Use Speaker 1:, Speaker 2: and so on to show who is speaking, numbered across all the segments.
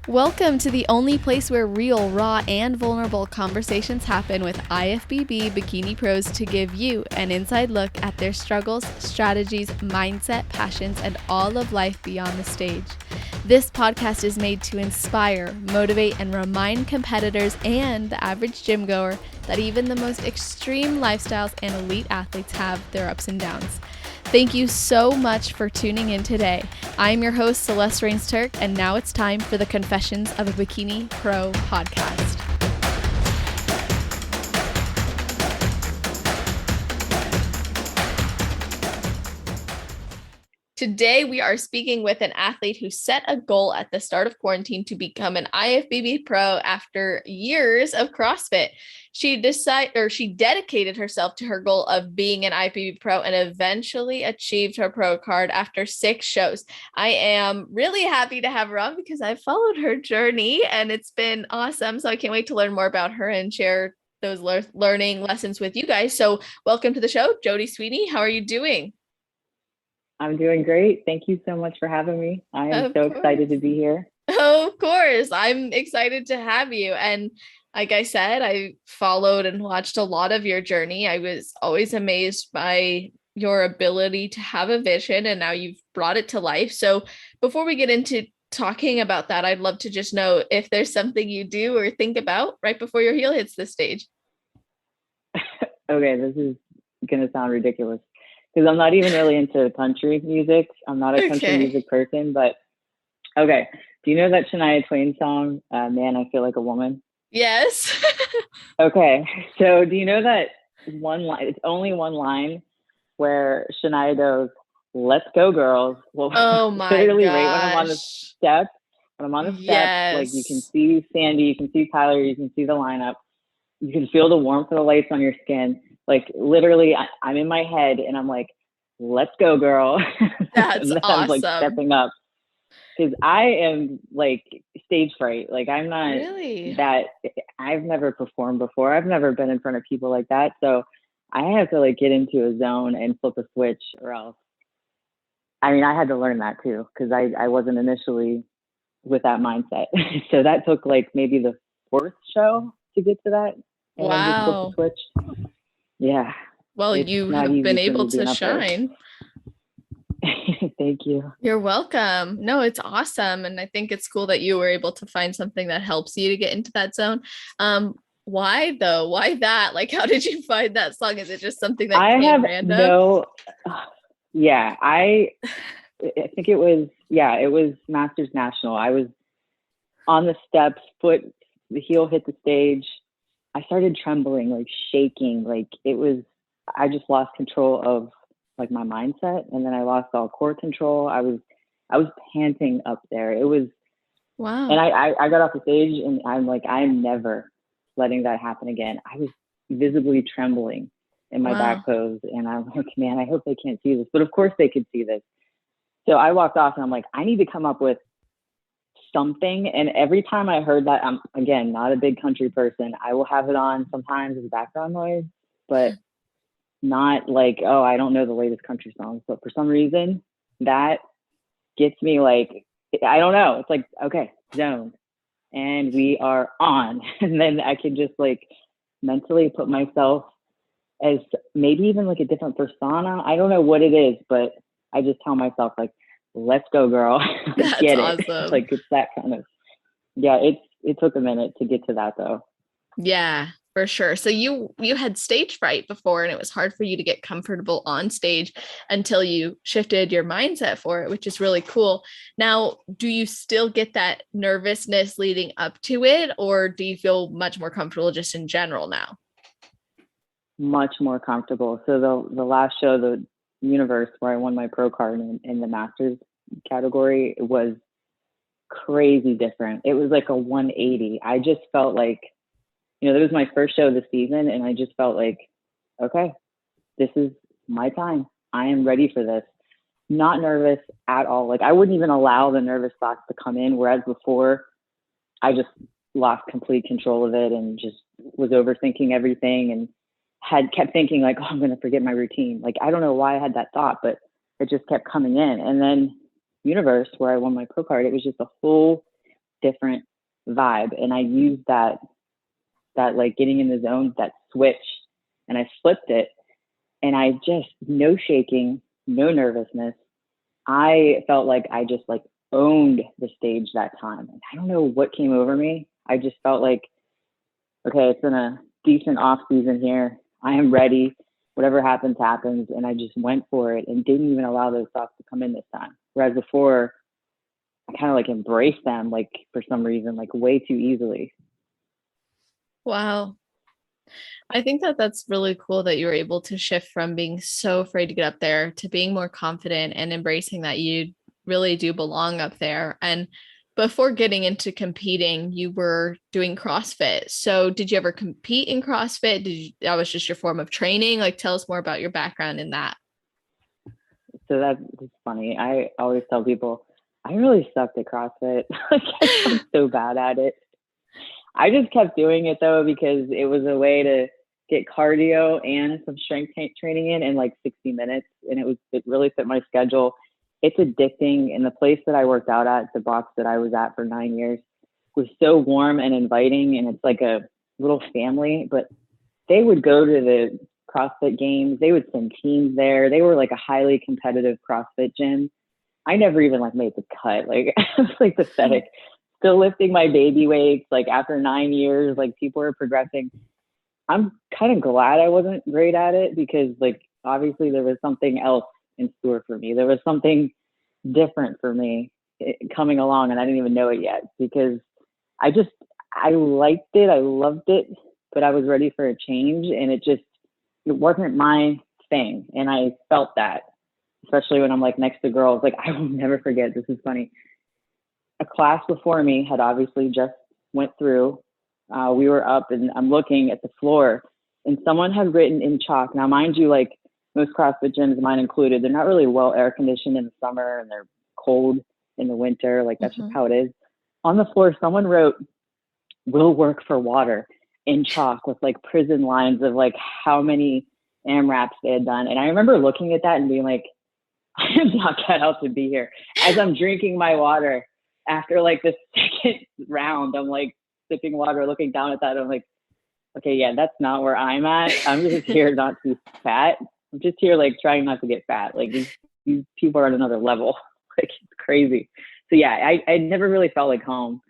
Speaker 1: Welcome to the only place where real, raw, and vulnerable conversations happen with IFBB bikini pros to give you an inside look at their struggles, strategies, mindset, passions, and all of life beyond the stage. This podcast is made to inspire, motivate, and remind competitors and the average gym goer that even the most extreme lifestyles and elite athletes have their ups and downs. Thank you so much for tuning in today. I'm your host, Celeste Rains-Turk, and now it's time for the Confessions of a Bikini Pro podcast. Today, we are speaking with an athlete who set a goal at the start of quarantine to become an IFBB pro after years of CrossFit. She dedicated herself to her goal of being an IFBB pro and eventually achieved her pro card after 6 shows. I am really happy to have her on because I followed her journey and it's been awesome. So I can't wait to learn more about her and share those learning lessons with you guys. So welcome to the show, Jodie, Sweeney. How are you doing?
Speaker 2: I'm doing great. Thank you so much for having me. I am so excited to be here.
Speaker 1: Of course. I'm excited to have you. And like I said, I followed and watched a lot of your journey. I was always amazed by your ability to have a vision, and now you've brought it to life. So before we get into talking about that, I'd love to just know if there's something you do or think about right before your heel hits the stage.
Speaker 2: Okay, this is going to sound ridiculous because I'm not even really into country music. I'm not a country music person, but okay. Do you know that Shania Twain song, Man, I Feel Like a Woman?
Speaker 1: Yes.
Speaker 2: Okay. So do you know that one line, it's only one line where Shania goes, "Let's go, girls." Well,
Speaker 1: oh my
Speaker 2: literally
Speaker 1: gosh.
Speaker 2: right when I'm on the steps, like you can see Sandy, you can see Tyler, you can see the lineup. You can feel the warmth of the lights on your skin. Like literally I'm in my head and I'm like, "Let's go, girl."
Speaker 1: That's awesome.
Speaker 2: I'm like stepping up because I am like stage fright. Like I'm not
Speaker 1: really
Speaker 2: that, I've never performed before. I've never been in front of people like that. So I have to like get into a zone and flip a switch or else. I mean, I had to learn that too because I wasn't initially with that mindset. So that took like maybe the 4th show to get to that. And then just flip the switch. Yeah.
Speaker 1: Well, you have been able to shine.
Speaker 2: Thank you.
Speaker 1: You're welcome. No, it's awesome. And I think it's cool that you were able to find something that helps you to get into that zone. Why though? Why that? Like, how did you find that song? Is it just something that came random?
Speaker 2: I think it was Masters National. I was on the steps, the heel hit the stage. I started trembling, like shaking, I just lost control of like my mindset, and then I lost all core control. I was panting up there. It was
Speaker 1: wow.
Speaker 2: And I got off the stage and I'm like, I'm never letting that happen again. I was visibly trembling in my back pose, and I'm like, man, I hope they can't see this. But of course they could see this. So I walked off and I'm like, I need to come up with something. And every time I heard that, I'm again not a big country person, I will have it on sometimes as background noise, but not like, oh, I don't know the latest country songs. But for some reason that gets me like, I don't know, it's like, okay, zone, and we are on. And then I could just like mentally put myself as maybe even like a different persona. I don't know what it is, but I just tell myself like, let's go, girl. Get
Speaker 1: awesome.
Speaker 2: It. Like it's that kind of, it took a minute to get to that though.
Speaker 1: Yeah, for sure. So you had stage fright before, and it was hard for you to get comfortable on stage until you shifted your mindset for it, which is really cool. Now, do you still get that nervousness leading up to it, or do you feel much more comfortable just in general now?
Speaker 2: Much more comfortable. So the last show, the Universe, where I won my pro card in the Masters category, it was crazy different. It was like a 180. I just felt like, that was my first show of the season, and I just felt like, okay, this is my time. I am ready for this. Not nervous at all. Like I wouldn't even allow the nervous thoughts to come in, whereas before I just lost complete control of it and just was overthinking everything and kept thinking like, oh, I'm going to forget my routine. Like, I don't know why I had that thought, but it just kept coming in. And then Universe, where I won my pro card, it was just a whole different vibe. And I used that like getting in the zone, that switch, and I flipped it. And I just, no shaking, no nervousness. I felt like I just like owned the stage that time. And I don't know what came over me. I just felt like, okay, it's been a decent off season here. I am ready. Whatever happens, happens. And I just went for it and didn't even allow those thoughts to come in this time. Whereas before, I kind of like embraced them, like for some reason, like way too easily.
Speaker 1: Wow. I think that that's really cool that you were able to shift from being so afraid to get up there to being more confident and embracing that you really do belong up there. And before getting into competing, you were doing CrossFit. So did you ever compete in CrossFit? That was just your form of training? Like, tell us more about your background in that.
Speaker 2: So that's funny. I always tell people, I really sucked at CrossFit. Like, I'm so bad at it. I just kept doing it though, because it was a way to get cardio and some strength training in like 60 minutes. And it really fit my schedule. It's addicting. And the place that I worked out at, the box that I was at for 9 years, was so warm and inviting. And it's like a little family, but they would go to the CrossFit games. They would send teams there. They were like a highly competitive CrossFit gym. I never even like made the cut. Like, I was like pathetic. Still lifting my baby weights. Like after 9 years, like people are progressing. I'm kind of glad I wasn't great at it, because like obviously there was something else in store for me. There was something different for me coming along, and I didn't even know it yet, because I liked it. I loved it, but I was ready for a change, and it wasn't my thing. And I felt that, especially when I'm like next to girls. Like, I will never forget, this is funny. A class before me had obviously just went through. We were up and I'm looking at the floor, and someone had written in chalk. Now, mind you, like most CrossFit gyms, mine included, they're not really well air conditioned in the summer, and they're cold in the winter. Like, that's just how it is. On the floor, someone wrote, "Will work for water," in chalk with like prison lines of like how many AMRAPs they had done. And I remember looking at that and being like, I am not cut out to be here. As I'm drinking my water after like the second round, I'm like sipping water, looking down at that. I'm like, okay, yeah, that's not where I'm at. I'm just here not to be fat. I'm just here like trying not to get fat. Like these people are at another level. Like, it's crazy. So yeah, I never really felt like home.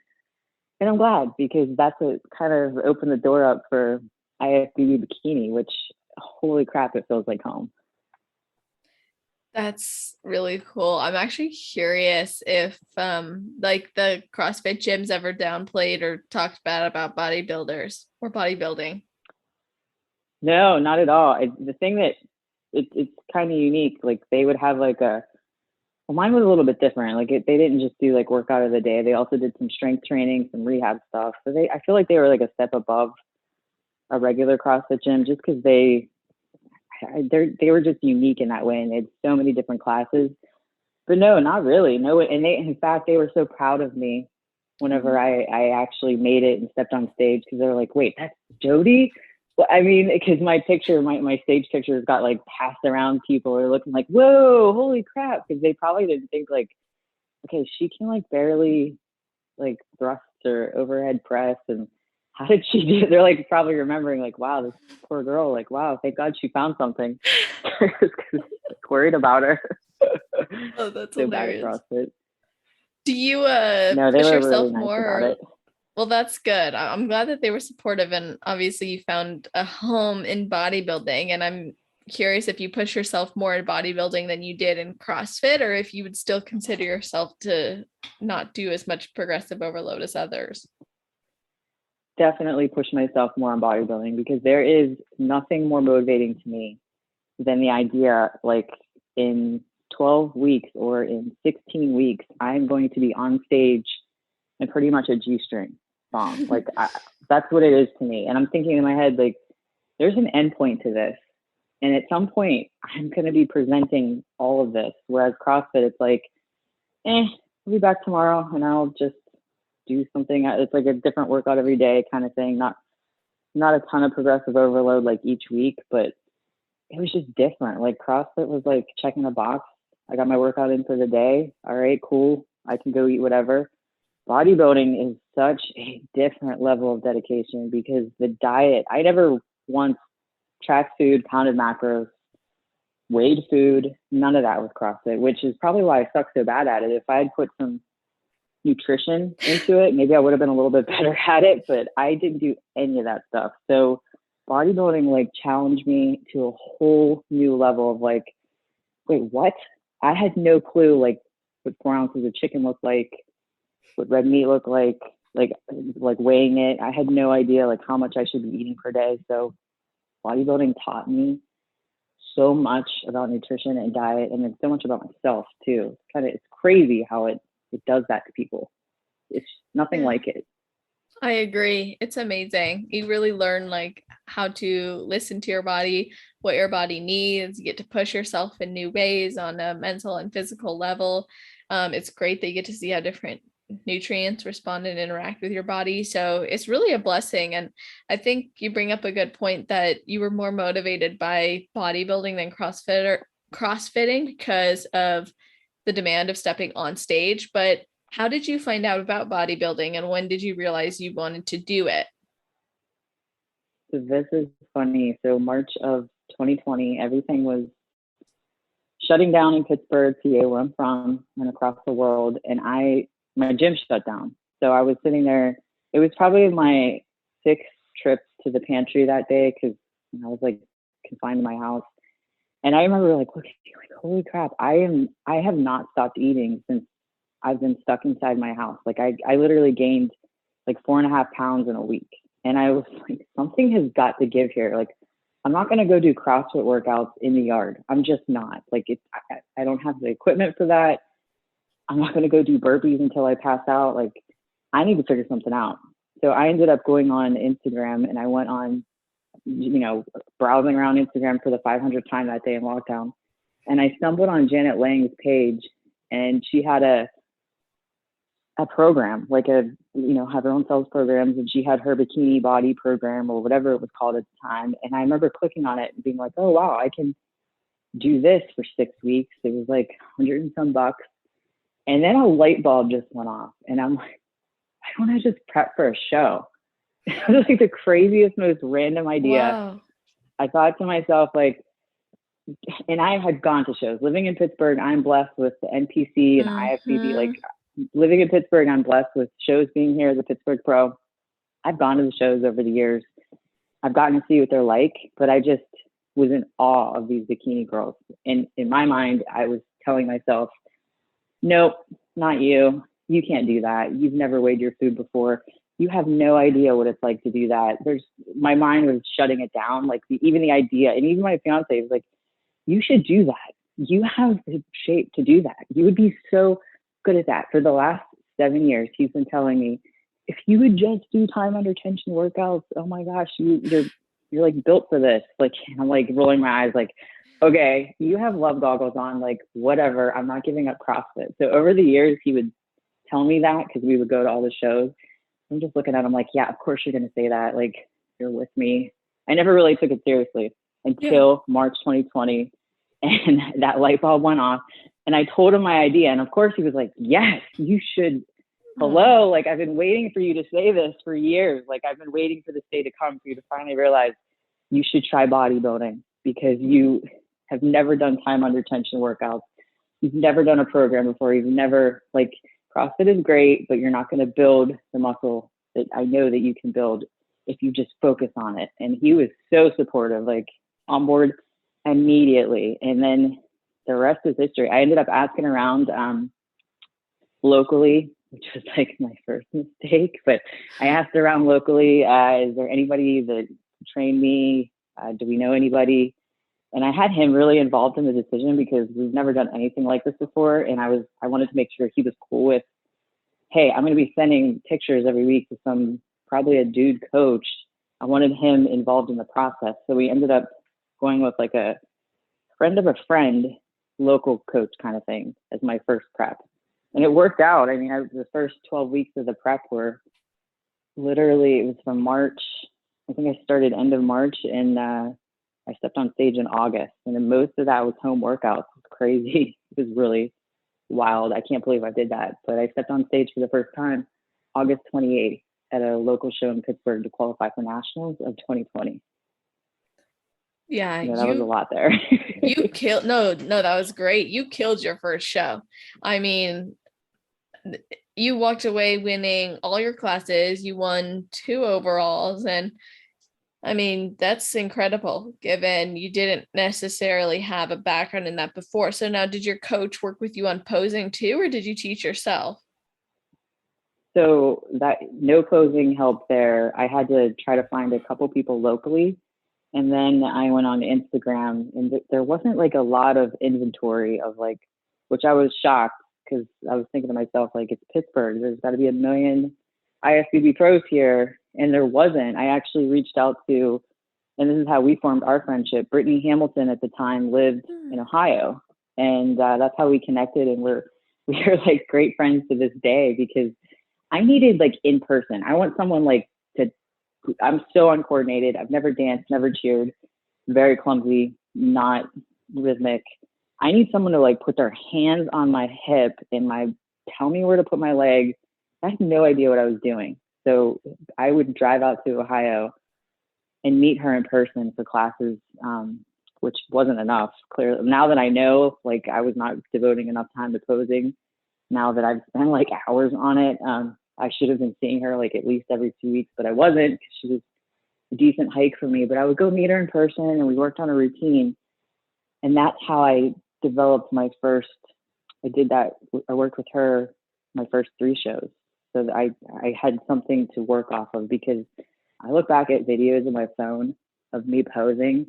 Speaker 2: And I'm glad, because that's what kind of opened the door up for IFBB Bikini, which, holy crap, it feels like home.
Speaker 1: That's really cool. I'm actually curious if like the CrossFit gyms ever downplayed or talked bad about bodybuilders or bodybuilding.
Speaker 2: No, not at all. The thing that it's kind of unique. Like, they would have like well, mine was a little bit different. Like, they didn't just do like workout of the day. They also did some strength training, some rehab stuff. So I feel like they were like a step above a regular CrossFit gym, just because they were just unique in that way, and they had so many different classes. But no, not really. No, and in fact, they were so proud of me whenever I actually made it and stepped on stage, because they were like, "Wait, that's Jodie?" Well, I mean, because my picture, my stage pictures got like passed around. People are looking like, "Whoa, holy crap!" Because they probably didn't think like, "Okay, she can like barely like thrust or overhead press, and how did she do it?" They're like probably remembering like, "Wow, this poor girl, like, wow, thank God she found something." Worried about her.
Speaker 1: Oh, that's
Speaker 2: so
Speaker 1: hilarious.
Speaker 2: bad at CrossFit.
Speaker 1: Do you
Speaker 2: No, they
Speaker 1: push
Speaker 2: were
Speaker 1: yourself
Speaker 2: really nice
Speaker 1: more?
Speaker 2: about it.
Speaker 1: Well, that's good. I'm glad that they were supportive, and obviously you found a home in bodybuilding, and I'm curious if you push yourself more in bodybuilding than you did in CrossFit, or if you would still consider yourself to not do as much progressive overload as others.
Speaker 2: Definitely push myself more on bodybuilding, because there is nothing more motivating to me than the idea, like, in 12 weeks or in 16 weeks, I'm going to be on stage in pretty much a G-string song. Like, that's what it is to me. And I'm thinking in my head, like, there's an end point to this. And at some point, I'm going to be presenting all of this. Whereas CrossFit, it's like, I'll be back tomorrow and I'll just do something. It's like a different workout every day kind of thing. Not a ton of progressive overload like each week, but it was just different. Like, CrossFit was like checking a box. I got my workout in for the day. All right, cool. I can go eat whatever. bodybuilding is such a different level of dedication because the diet, I never once tracked food, counted macros, weighed food, none of that with CrossFit, which is probably why I suck so bad at it. If I had put some nutrition into it, maybe I would have been a little bit better at it, but I didn't do any of that stuff. So bodybuilding like challenged me to a whole new level of like, wait, what? I had no clue like what 4 ounces of chicken looked like, what red meat looked like weighing it. I had no idea like how much I should be eating per day. So bodybuilding taught me so much about nutrition and diet, and then so much about myself too. It's crazy how it does that to people. It's nothing like it.
Speaker 1: I agree. It's amazing. You really learn like how to listen to your body, what your body needs. You get to push yourself in new ways on a mental and physical level. It's great that you get to see how different nutrients respond and interact with your body. So it's really a blessing. And I think you bring up a good point that you were more motivated by bodybuilding than crossfitting because of the demand of stepping on stage. But how did you find out about bodybuilding and when did you realize you wanted to do it?
Speaker 2: So this is funny. So March of 2020, everything was shutting down in Pittsburgh, PA, where I'm from, and across the world. And my gym shut down. So I was sitting there. It was probably my 6th trip to the pantry that day because I was like confined to my house. And I remember like looking like, holy crap, I have not stopped eating since I've been stuck inside my house. Like I literally gained like 4.5 pounds in a week. And I was like, something has got to give here. Like, I'm not going to go do CrossFit workouts in the yard. I'm just not. Like, I don't have the equipment for that. I'm not going to go do burpees until I pass out. Like, I need to figure something out. So I ended up going on Instagram and I went on, browsing around Instagram for the 500th time that day in lockdown. And I stumbled on Janet Lang's page and she had a program, like have her own sales programs, and she had her bikini body program or whatever it was called at the time. And I remember clicking on it and being like, oh wow, I can do this for 6 weeks. It was like 100 and some bucks. And then a light bulb just went off and I'm like, why don't I just prep for a show? It was like the craziest, most random idea.
Speaker 1: Wow.
Speaker 2: I thought to myself, like, and I had gone to shows. Living in Pittsburgh, I'm blessed with the NPC and IFBB. Like, living in Pittsburgh, I'm blessed with shows being here as a Pittsburgh pro. I've gone to the shows over the years. I've gotten to see what they're like, but I just was in awe of these bikini girls. And in my mind, I was telling myself, nope, not you. You can't do that. You've never weighed your food before. You have no idea what it's like to do that. My mind was shutting it down. Like even the idea, and even my fiance was like, you should do that. You have the shape to do that. You would be so good at that. For the last 7 years, he's been telling me, if you would just do time under tension workouts, oh my gosh, you're like built for this. Like, I'm like rolling my eyes like, okay, you have love goggles on, like whatever, I'm not giving up CrossFit. So over the years, he would tell me that because we would go to all the shows. I'm just looking at him like, yeah, of course you're going to say that. Like, you're with me. I never really took it seriously until March 2020. And that light bulb went off. And I told him my idea. And of course he was like, yes, you should. Hello. Like, I've been waiting for you to say this for years. Like, I've been waiting for this day to come for you to finally realize you should try bodybuilding because you have never done time under tension workouts. You've never done a program before. You've never, like, CrossFit is great, but you're not going to build the muscle that I know that you can build if you just focus on it. And he was so supportive, like on board immediately. And then the rest is history. I ended up asking around locally, which was like my first mistake, but I asked around locally, is there anybody that trained me? Do we know anybody? And I had him really involved in the decision because we've never done anything like this before. And I wanted to make sure he was cool with, hey, I'm going to be sending pictures every week to probably a dude coach. I wanted him involved in the process. So we ended up going with like a friend of a friend, local coach kind of thing as my first prep. And it worked out. I mean, the first 12 weeks of the prep were literally, it was from March. I think I started end of March and I stepped on stage in August. And then most of that was home workouts. It was crazy. It was really wild. I can't believe I did that. But I stepped on stage for the first time August 28th at a local show in Pittsburgh to qualify for nationals of 2020.
Speaker 1: Yeah,
Speaker 2: that was a lot there.
Speaker 1: You killed. No, that was great. You killed your first show. I mean, you walked away winning all your classes. You won 2 overalls, and I mean, that's incredible given you didn't necessarily have a background in that before. So now, did your coach work with you on posing too, or did you teach yourself?
Speaker 2: So that no posing helped there. I had to try to find a couple people locally. And then I went on Instagram, and there wasn't like a lot of inventory of like, which I was shocked because I was thinking to myself, like, it's Pittsburgh. There's got to be a million IFBB pros here. And there wasn't. I actually reached out to, and this is how we formed our friendship. Brittany Hamilton at the time lived in Ohio. And that's how we connected. And we're like great friends to this day because I needed like in person. I want someone like I'm so uncoordinated. I've never danced, never cheered, very clumsy, not rhythmic. I need someone to like put their hands on my hip and tell me where to put my leg. I had no idea what I was doing. So I would drive out to Ohio and meet her in person for classes, which wasn't enough. Clearly, now that I know, like I was not devoting enough time to posing. Now that I've spent like hours on it, I should have been seeing her like at least every 2 weeks, but I wasn't because she was a decent hike for me. But I would go meet her in person and we worked on a routine. And that's how I developed I worked with her my first 3 shows. So that I had something to work off of because I look back at videos on my phone of me posing.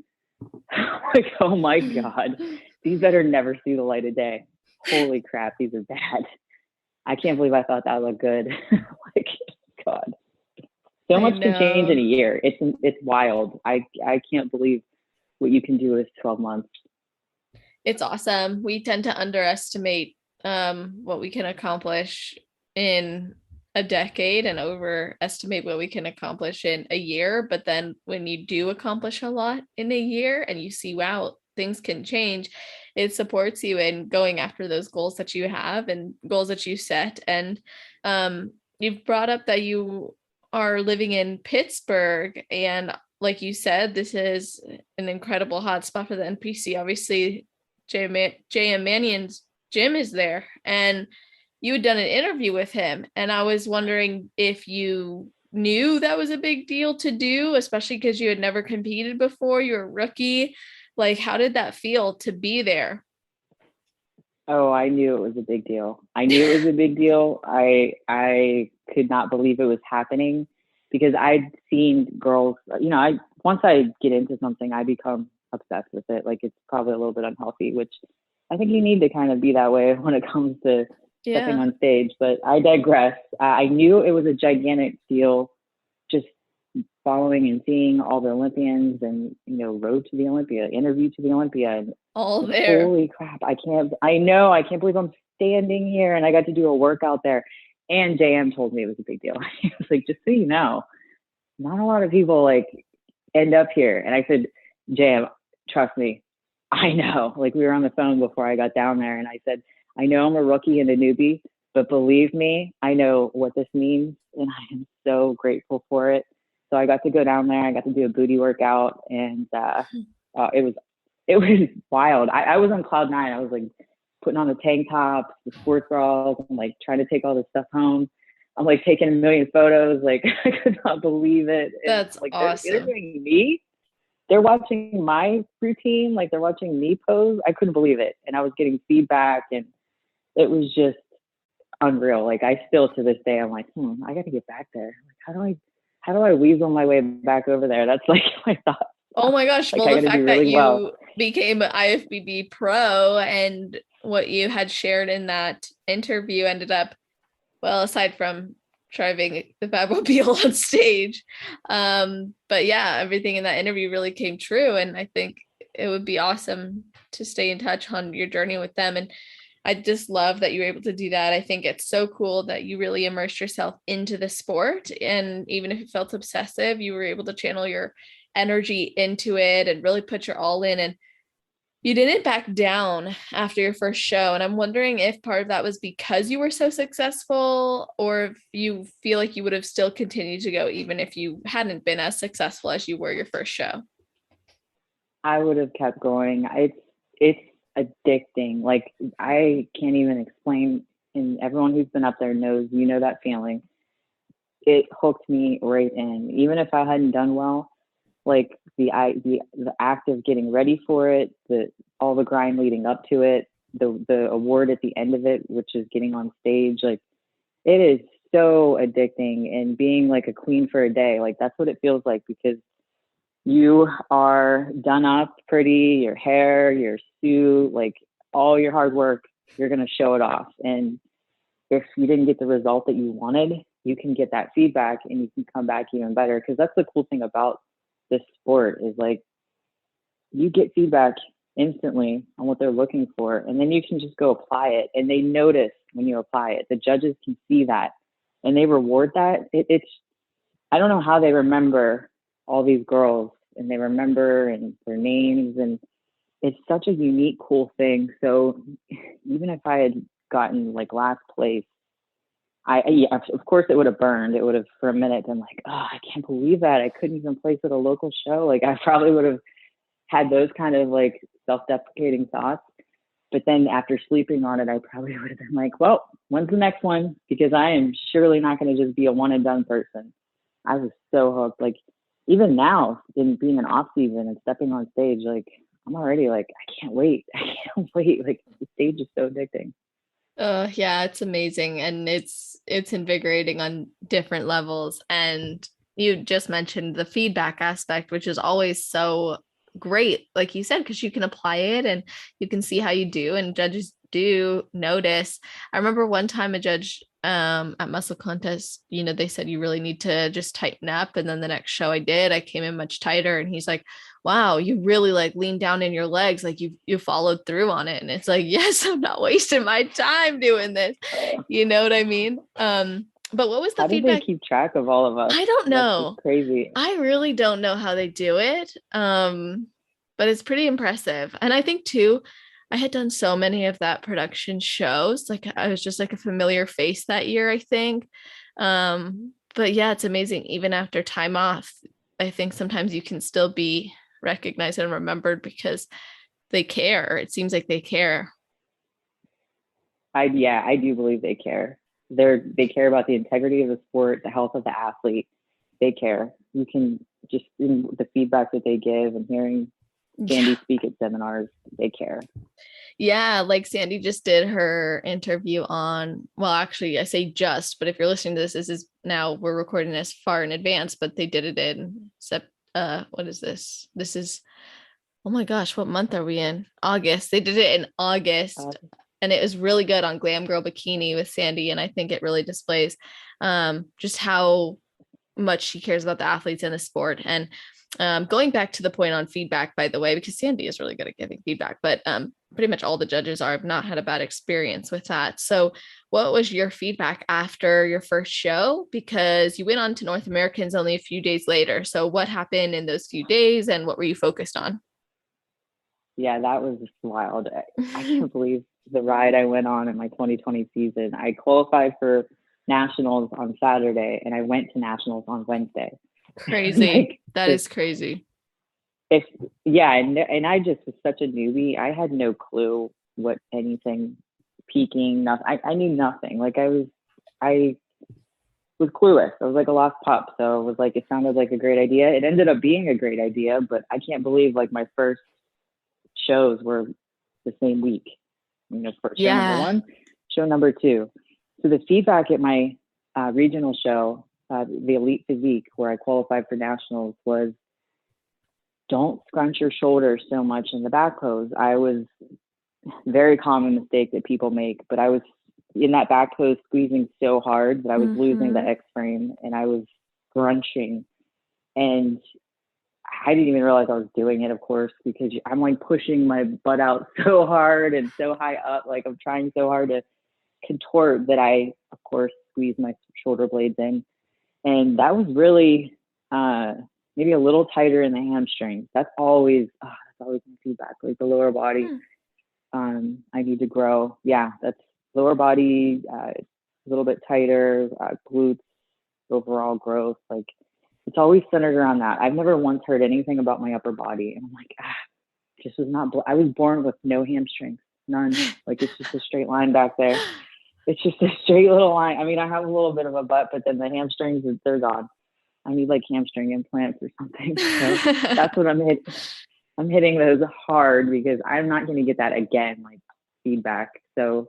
Speaker 2: Like, oh my God, these better never see the light of day. Holy crap, these are bad. I can't believe I thought that looked good. Like, God, so much can change in a year. It's wild. I can't believe what you can do with 12 months.
Speaker 1: It's awesome. We tend to underestimate what we can accomplish in a decade and overestimate what we can accomplish in a year. But then when you do accomplish a lot in a year and you see, wow, things can change, it supports you in going after those goals that you have and goals that you set. And you've brought up that you are living in Pittsburgh, and like you said, this is an incredible hotspot for the NPC. Obviously, J.M. Mannion's gym is there, and you had done an interview with him, and I was wondering if you knew that was a big deal to do, especially because you had never competed before. You're a rookie. Like, how did that feel to be there?
Speaker 2: Oh, I knew it was a big deal. I could not believe it was happening because I'd seen girls, once I get into something, I become obsessed with it. Like, it's probably a little bit unhealthy, which I think you need to kind of be that way when it comes to stepping on stage, but I digress. I knew it was a gigantic deal just following and seeing all the Olympians and, road to the Olympia, interview to the Olympia, and
Speaker 1: all there.
Speaker 2: Holy crap. I can't believe I'm standing here and I got to do a workout there. And JM told me it was a big deal. He was like, just so you know, not a lot of people like end up here. And I said, JM, trust me, I know. Like, we were on the phone before I got down there, and I said, I know I'm a rookie and a newbie, but believe me, I know what this means, and I am so grateful for it. So I got to go down there. I got to do a booty workout, and it was wild. I was on cloud 9. I was like putting on the tank tops, the sports bras, and like trying to take all this stuff home. I'm like taking a million photos. Like, I could not believe it.
Speaker 1: That's
Speaker 2: like,
Speaker 1: awesome.
Speaker 2: They're interviewing me. They're watching my routine. Like, they're watching me pose. I couldn't believe it. And I was getting feedback, and it was just unreal. Like, I still to this day, I'm like, I got to get back there. Like, how do I weasel my way back over there? That's like my thought.
Speaker 1: Oh my gosh.
Speaker 2: Like,
Speaker 1: well, the fact that you became an IFBB pro and what you had shared in that interview ended up, well, aside from driving the Batmobile on stage. But yeah, everything in that interview really came true. And I think it would be awesome to stay in touch on your journey with them. And I just love that you were able to do that. I think it's so cool that you really immersed yourself into the sport. And even if it felt obsessive, you were able to channel your energy into it and really put your all in. And You didn't back down after your first show. And I'm wondering if part of that was because you were so successful, or if you feel like you would have still continued to go even if you hadn't been as successful as you were your first show.
Speaker 2: I would have kept going. It's addicting. Like, I can't even explain, and everyone who's been up there knows, you know, that feeling. It hooked me right in. Even if I hadn't done well, like the act of getting ready for it, all the grind leading up to it, the award at the end of it, which is getting on stage, like, it is so addicting. And being like a queen for a day, like, that's what it feels like, because you are done up pretty, your hair, your suit, like, all your hard work, you're going to show it off. And if you didn't get the result that you wanted, you can get that feedback and you can come back even better. Because that's the cool thing about this sport, is like, you get feedback instantly on what they're looking for, and then you can just go apply it, and they notice when you apply it. The judges can see that, and they reward that. It's, I don't know how they remember all these girls, and they remember and their names, and it's such a unique, cool thing. So even if I had gotten like last place, yeah, of course it would have burned. It would have for a minute been like, oh, I can't believe that I couldn't even place at a local show. Like, I probably would have had those kind of like self-deprecating thoughts. But then after sleeping on it, I probably would have been like, well, when's the next one? Because I am surely not going to just be a one and done person. I was so hooked. Like, even now, in being an off season and stepping on stage, like, I'm already like, I can't wait. I can't wait. Like, the stage is so addicting.
Speaker 1: Yeah, it's amazing, and it's invigorating on different levels. And you just mentioned the feedback aspect, which is always so great, like you said, because you can apply it and you can see how you do, and judges do notice. I remember one time a judge at muscle contest, you know, they said you really need to just tighten up, and then the next show I came in much tighter, and he's like, wow, you really like leaned down in your legs, like you followed through on it. And it's like, yes, I'm not wasting my time doing this, you know what I mean? But what was the
Speaker 2: How do they
Speaker 1: feedback?
Speaker 2: keep track of all of us?
Speaker 1: I don't
Speaker 2: That's just
Speaker 1: know.
Speaker 2: crazy.
Speaker 1: I really don't know how they do it. But it's pretty impressive. And I think too, I had done so many of that production shows. Like, I was just like a familiar face that year, I think. But yeah, it's amazing. Even after time off, I think sometimes you can still be recognized and remembered because they care. It seems like they care.
Speaker 2: Yeah, I do believe they care. They care about the integrity of the sport, the health of the athlete. They care. You can just, in the feedback that they give and hearing Sandy speak at seminars, they care.
Speaker 1: Yeah, like Sandy just did her interview on, well, actually, I say just, but if you're listening to this, this is now, we're recording this far in advance, but they did it in what is this? This is, oh my gosh, what month are we in? August. They did it in August. And it was really good on Glam Girl Bikini with Sandy. And I think it really displays just how much she cares about the athletes in the sport. And going back to the point on feedback, by the way, because Sandy is really good at giving feedback, but pretty much all the judges are. I've not had a bad experience with that. So what was your feedback after your first show? Because you went on to North Americans only a few days later. So what happened in those few days, and what were you focused on?
Speaker 2: Yeah, that was just wild. I can't believe the ride I went on in my 2020 season. I qualified for nationals on Saturday, and I went to nationals on Wednesday.
Speaker 1: Crazy. Like, that is crazy.
Speaker 2: Yeah, and I just was such a newbie. I had no clue what anything peaking, nothing. I knew nothing. Like, I was clueless. I was like a lost pup. So it was like, it sounded like a great idea. It ended up being a great idea, but I can't believe like my first shows were the same week. You know, for show number one, show number two. So the feedback at my regional show, the Elite Physique, where I qualified for nationals, was, don't scrunch your shoulders so much in the back pose. I was, very common mistake that people make, but I was in that back pose squeezing so hard that I was losing the X frame, and I was scrunching, and I didn't even realize I was doing it, of course, because I'm like pushing my butt out so hard and so high up. Like, I'm trying so hard to contort that I, of course, squeeze my shoulder blades in. And that was really maybe a little tighter in the hamstrings. That's always always my feedback, like the lower body. I need to grow. Yeah, that's lower body, a little bit tighter, glutes, overall growth. Like it's always centered around that. I've never once heard anything about my upper body. And I'm like, just was not, I was born with no hamstrings, none. Like it's just a straight line back there. It's just a straight little line. I mean, I have a little bit of a butt, but then the hamstrings, they're gone. I need like hamstring implants or something. So that's what I'm hitting. I'm hitting those hard because I'm not going to get that again, like feedback. So,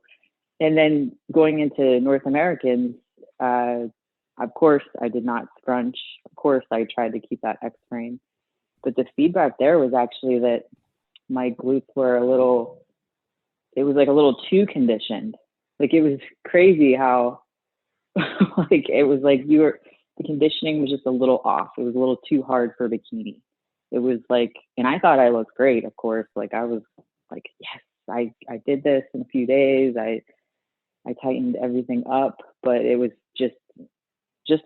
Speaker 2: and then going into North Americans, of course, I did not scrunch. Of course, I tried to keep that X frame. But the feedback there was actually that my glutes were it was like a little too conditioned. Like it was crazy how, like, it was like the conditioning was just a little off. It was a little too hard for bikini. It was like, and I thought I looked great, of course. Like I was like, yes, I did this in a few days. I tightened everything up, but it was just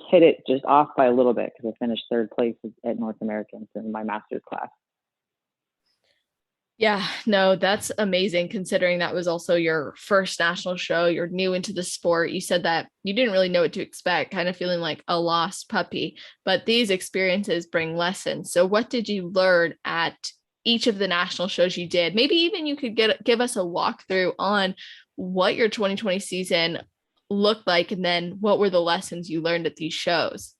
Speaker 2: hit it just off by a little bit because I finished third place at North Americans in my master's class.
Speaker 1: Yeah, no, that's amazing considering that was also your first national show. You're new into the sport. You said that you didn't really know what to expect, kind of feeling like a lost puppy, but these experiences bring lessons. So what did you learn at each of the national shows you did? Maybe even you could give us a walkthrough on what your 2020 season looked like, and then what were the lessons you learned at these shows?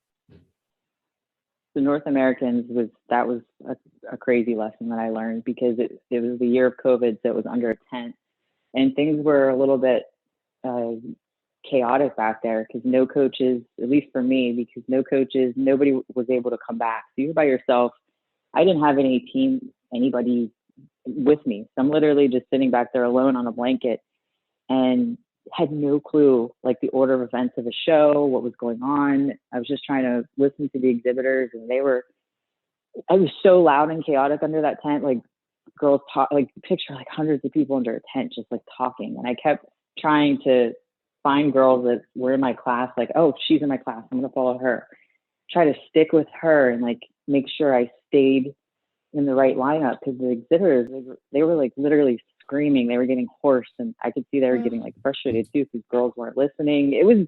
Speaker 2: The North Americans was a crazy lesson that I learned because it was the year of COVID, so it was under a tent, and things were a little bit chaotic back there because no coaches, at least for me, because no coaches, nobody was able to come back. So you're by yourself. I didn't have anybody with me. So I'm literally just sitting back there alone on a blanket and had no clue, like the order of events of a show, what was going on. I was just trying to listen to the exhibitors, and I was so loud and chaotic under that tent. Like girls talk, like picture like hundreds of people under a tent, just like talking. And I kept trying to find girls that were in my class, like, oh, she's in my class, I'm going to follow her. Try to stick with her and like make sure I stayed in the right lineup because the exhibitors, they were like literally screaming. They were getting hoarse, and I could see they were getting like frustrated too because girls weren't listening. It was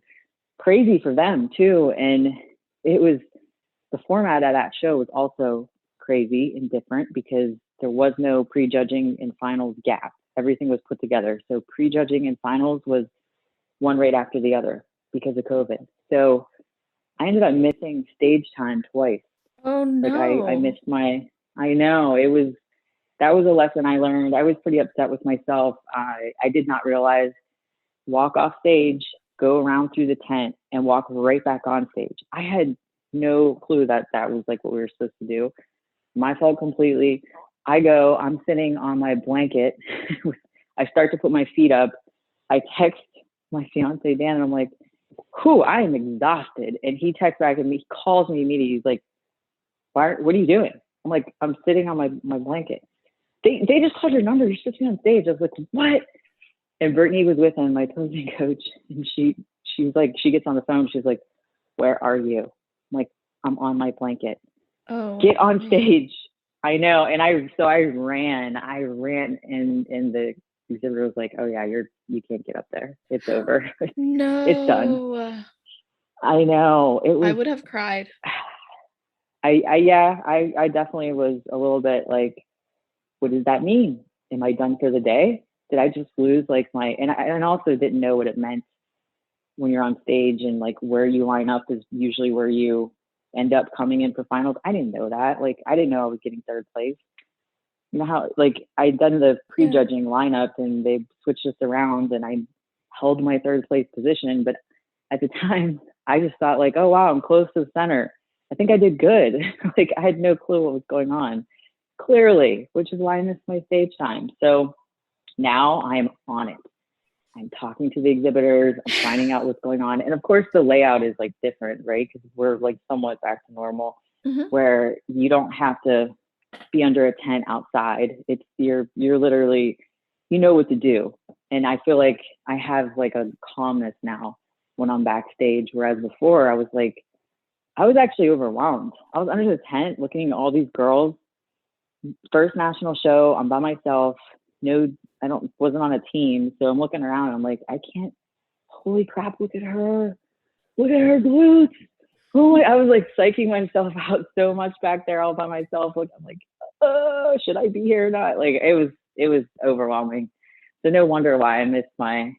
Speaker 2: crazy for them too. And the format of that show was also crazy and different because there was no prejudging and finals gap. Everything was put together. So prejudging and finals was one right after the other because of COVID. So I ended up missing stage time twice.
Speaker 1: Oh no.
Speaker 2: Like I missed I know, that was a lesson I learned. I was pretty upset with myself. I did not realize walk off stage, go around through the tent, and walk right back on stage. I had no clue that was like what we were supposed to do. My fault completely. I'm sitting on my blanket. I start to put my feet up. I text my fiance, Dan, and I'm like, I am exhausted. And he texts back and he calls me immediately. He's like, what are you doing? I'm like, I'm sitting on my blanket. They just called your number. You're sitting on stage. I was like, what? And Brittany was with him, my posing coach, and she was like, she gets on the phone. She's like, where are you? I'm like, I'm on my blanket. Oh, get on stage. I know. And I ran, and the exhibitor was like, oh yeah, you can't get up there. It's over.
Speaker 1: No.
Speaker 2: It's done. I know.
Speaker 1: I would have cried.
Speaker 2: I definitely was a little bit like, what does that mean? Am I done for the day? Did I just lose like and I also didn't know what it meant when you're on stage, and like where you line up is usually where you end up coming in for finals. I didn't know that. Like, I didn't know I was getting third place. You know how, like, I'd done the prejudging lineup and they switched us around and I held my third place position. But at the time, I just thought like, oh, wow, I'm close to the center. I think I did good. Like, I had no clue what was going on, clearly, which is why I missed my stage time. So now I'm on it. I'm talking to the exhibitors. I'm finding out what's going on. And of course, the layout is like different, right? Because we're like somewhat back to normal, where you don't have to be under a tent outside. It's you're literally, you know what to do. And I feel like I have like a calmness now when I'm backstage, whereas before I was actually overwhelmed. I was under the tent looking at all these girls first national show. I'm by myself. No, wasn't on a team. So I'm looking around. I'm like, I can't, holy crap, look at her. Look at her glutes. Oh my, I was like psyching myself out so much back there all by myself. Like, I'm like, oh, should I be here or not? Like, it was overwhelming. So no wonder why I missed my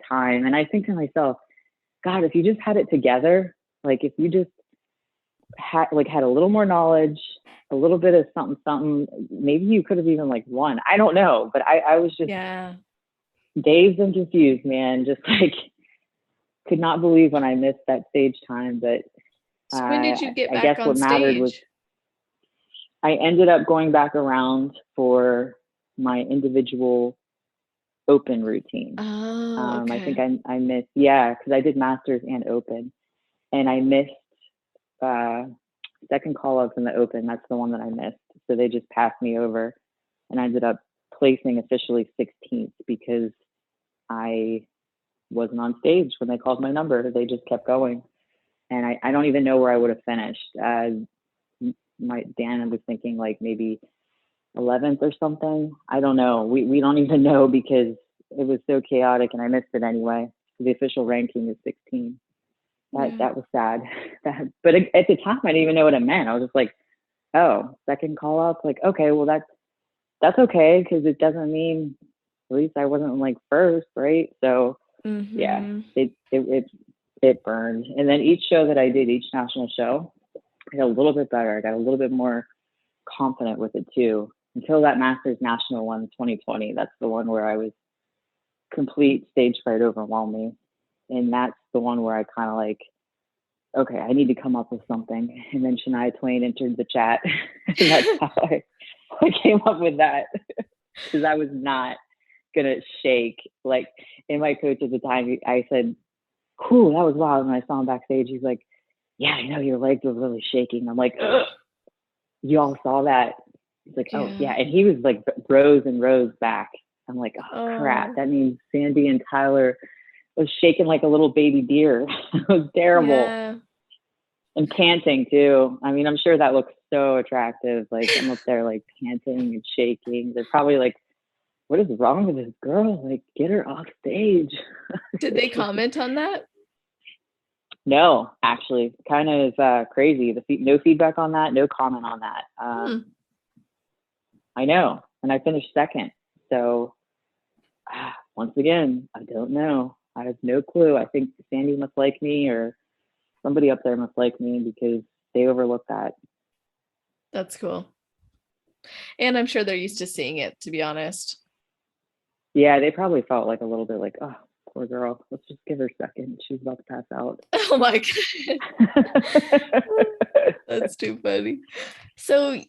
Speaker 2: time. And I think to myself, God, if you just had it together, like if you just had a little more knowledge, a little bit of something, maybe you could have even like won. I don't know, but I was just dazed and confused, man. Just like could not believe when I missed that stage time. But
Speaker 1: so when did you get
Speaker 2: I
Speaker 1: back
Speaker 2: guess
Speaker 1: on
Speaker 2: what
Speaker 1: stage?
Speaker 2: mattered was I ended up going back around for my individual open routine.
Speaker 1: Oh, okay.
Speaker 2: I think I missed, because I did masters and open, and I missed second call ups in the open. That's the one that I missed. So they just passed me over, and I ended up placing officially 16th because I wasn't on stage when they called my number. They just kept going, and I don't even know where I would have finished. Dan was thinking like maybe 11th or something. I don't know. We don't even know because it was so chaotic, and I missed it anyway. So the official ranking is 16. That was sad. But at the time, I didn't even know what it meant. I was just like, oh, second call up. Like, okay, well that's okay because it doesn't mean at least I wasn't like first, right? So it burned. And then each show that I did, each national show, I got a little bit better. I got a little bit more confident with it too. Until that Masters National one, 2020. That's the one where I was complete stage fright overwhelmed me. And that's the one where I kind of like, okay, I need to come up with something. And then Shania Twain entered the chat. And that's how I came up with that. Because I was not going to shake. Like, and my coach at the time, I said, cool, that was wild. And I saw him backstage. He's like, yeah, I know your legs were really shaking. I'm like, ugh, you all saw that? He's like, oh, yeah. And he was like rows and rows back. I'm like, oh, crap. That means Sandy and Tyler was shaking like a little baby deer. It was terrible.
Speaker 1: Yeah.
Speaker 2: And panting too. I mean, I'm sure that looks so attractive. Like I'm up there like panting and shaking. They're probably like, what is wrong with this girl? Like, get her off stage.
Speaker 1: Did they comment on that?
Speaker 2: No, actually, kind of crazy. No feedback on that. No comment on that. I know. And I finished second. So once again, I don't know. I have no clue. I think Sandy must like me or somebody up there must like me because they overlooked that.
Speaker 1: That's cool. And I'm sure they're used to seeing it, to be honest.
Speaker 2: Yeah, they probably felt like a little bit like, oh, poor girl. Let's just give her a second. She's about to pass out.
Speaker 1: Oh my God. That's too funny. So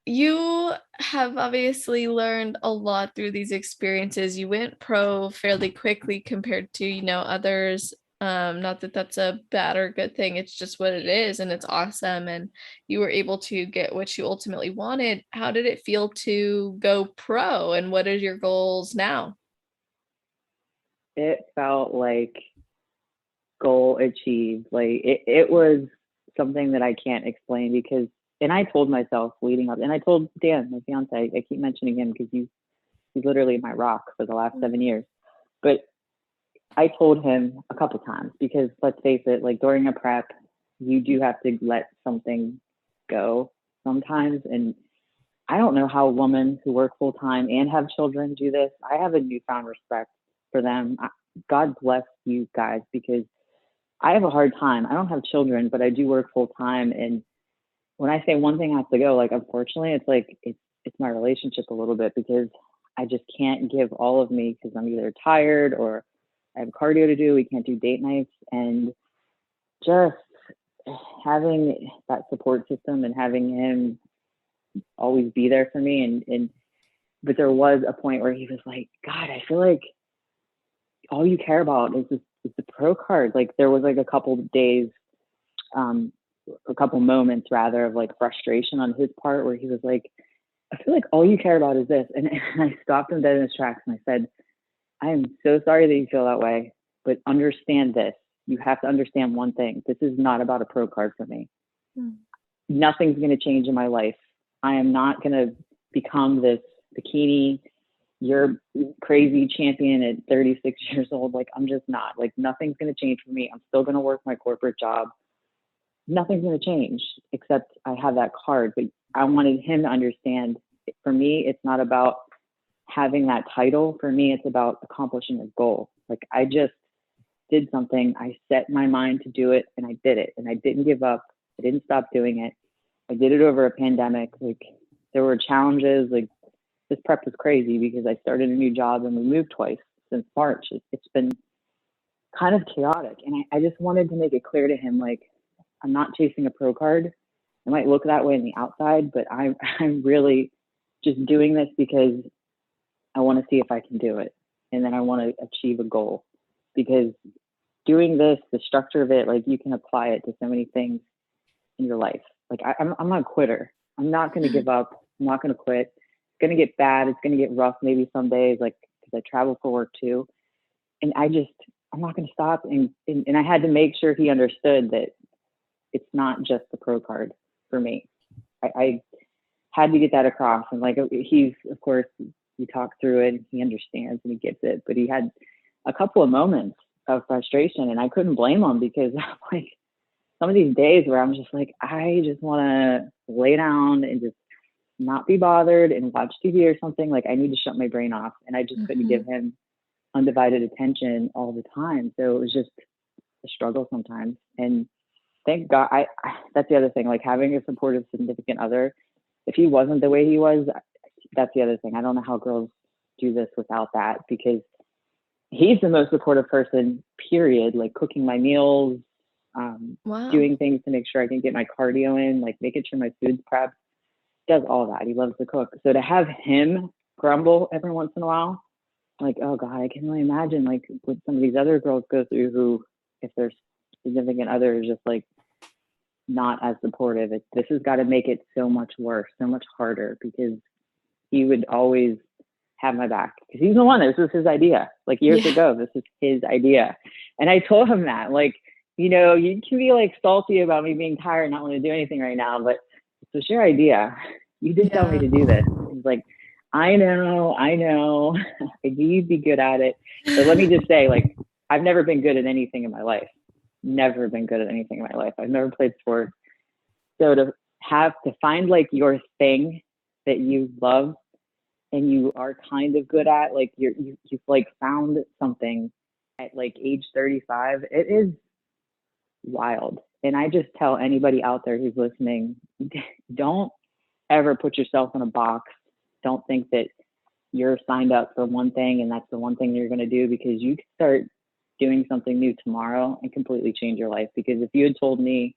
Speaker 1: you have obviously learned a lot through these experiences. You went pro fairly quickly compared to, others. Not that that's a bad or good thing. It's just what it is. And it's awesome. And you were able to get what you ultimately wanted. How did it feel to go pro? And what are your goals now?
Speaker 2: It felt like goal achieved. Like it was something that I can't explain because, and I told myself leading up, and I told Dan, my fiance, I keep mentioning him because he's literally my rock for the last 7 years. But I told him a couple times because let's face it, like during a prep, you do have to let something go sometimes. And I don't know how women who work full time and have children do this. I have a newfound respect for them. God bless you guys because I have a hard time. I don't have children, but I do work full time. And when I say one thing has to go, like, unfortunately, it's like, it's my relationship a little bit because I just can't give all of me because I'm either tired or I have cardio to do. We can't do date nights. And just having that support system and having him always be there for me. But there was a point where he was like, God, I feel like all you care about is the pro card. Like there was like a couple of days, a couple moments rather of like frustration on his part where he was like, I feel like all you care about is this. And I stopped him dead in his tracks and I said, I am so sorry that you feel that way, but understand this. You have to understand one thing. This is not about a pro card for me. Nothing's going to change in my life. I am not going to become this bikini, you're crazy champion at 36 years old. Like, I'm just not. Like, nothing's going to change for me. I'm still going to work my corporate job. Nothing's going to change except I have that card. But I wanted him to understand, for me, it's not about having that title. For me, it's about accomplishing a goal. Like, I just did something. I set my mind to do it, and I did it. And I didn't give up. I didn't stop doing it. I did it over a pandemic. Like, there were challenges. Like, this prep was crazy because I started a new job and we moved twice since March. It's been kind of chaotic. And I just wanted to make it clear to him, like, I'm not chasing a pro card. It might look that way on the outside, but I'm really just doing this because I want to see if I can do it. And then I want to achieve a goal, because doing this, the structure of it, like, you can apply it to so many things in your life. Like, I'm not a quitter. I'm not going to give up. I'm not going to quit. It's going to get bad. It's going to get rough maybe some days, like, because I travel for work too. And I'm not going to stop. And I had to make sure he understood that it's not just the pro card for me. I had to get that across. And like, he's, of course, we talked through it and he understands and he gets it, but he had a couple of moments of frustration, and I couldn't blame him, because like, some of these days where I'm just like, I just want to lay down and just not be bothered and watch TV or something. Like, I need to shut my brain off, and I just couldn't give him undivided attention all the time. So it was just a struggle sometimes. And thank God, that's the other thing, like, having a supportive significant other. If he wasn't the way he was, that's the other thing. I don't know how girls do this without that, because he's the most supportive person, period. Like, cooking my meals, doing things to make sure I can get my cardio in, like making sure my food's prepped. Does all that. He loves to cook. So to have him grumble every once in a while, like, oh God, I can really imagine like what some of these other girls go through, who, if their significant other is just like not as supportive, this has got to make it so much worse, so much harder, because he would always have my back, because he's the one. This was his idea, like years ago. This is his idea. And I told him that, like, you know, you can be like salty about me being tired and not want to do anything right now, but it's your idea. You did tell me to do this. He's like, I know. I knew you'd be good at it. But let me just say, like, I've never been good at anything in my life. Never been good at anything in my life. I've never played sports. So to find like your thing that you love and you are kind of good at, like you've like found something at like age 35, it is wild. And I just tell anybody out there who's listening, don't ever put yourself in a box. Don't think that you're signed up for one thing and that's the one thing you're going to do, because you can start doing something new tomorrow and completely change your life. Because if you had told me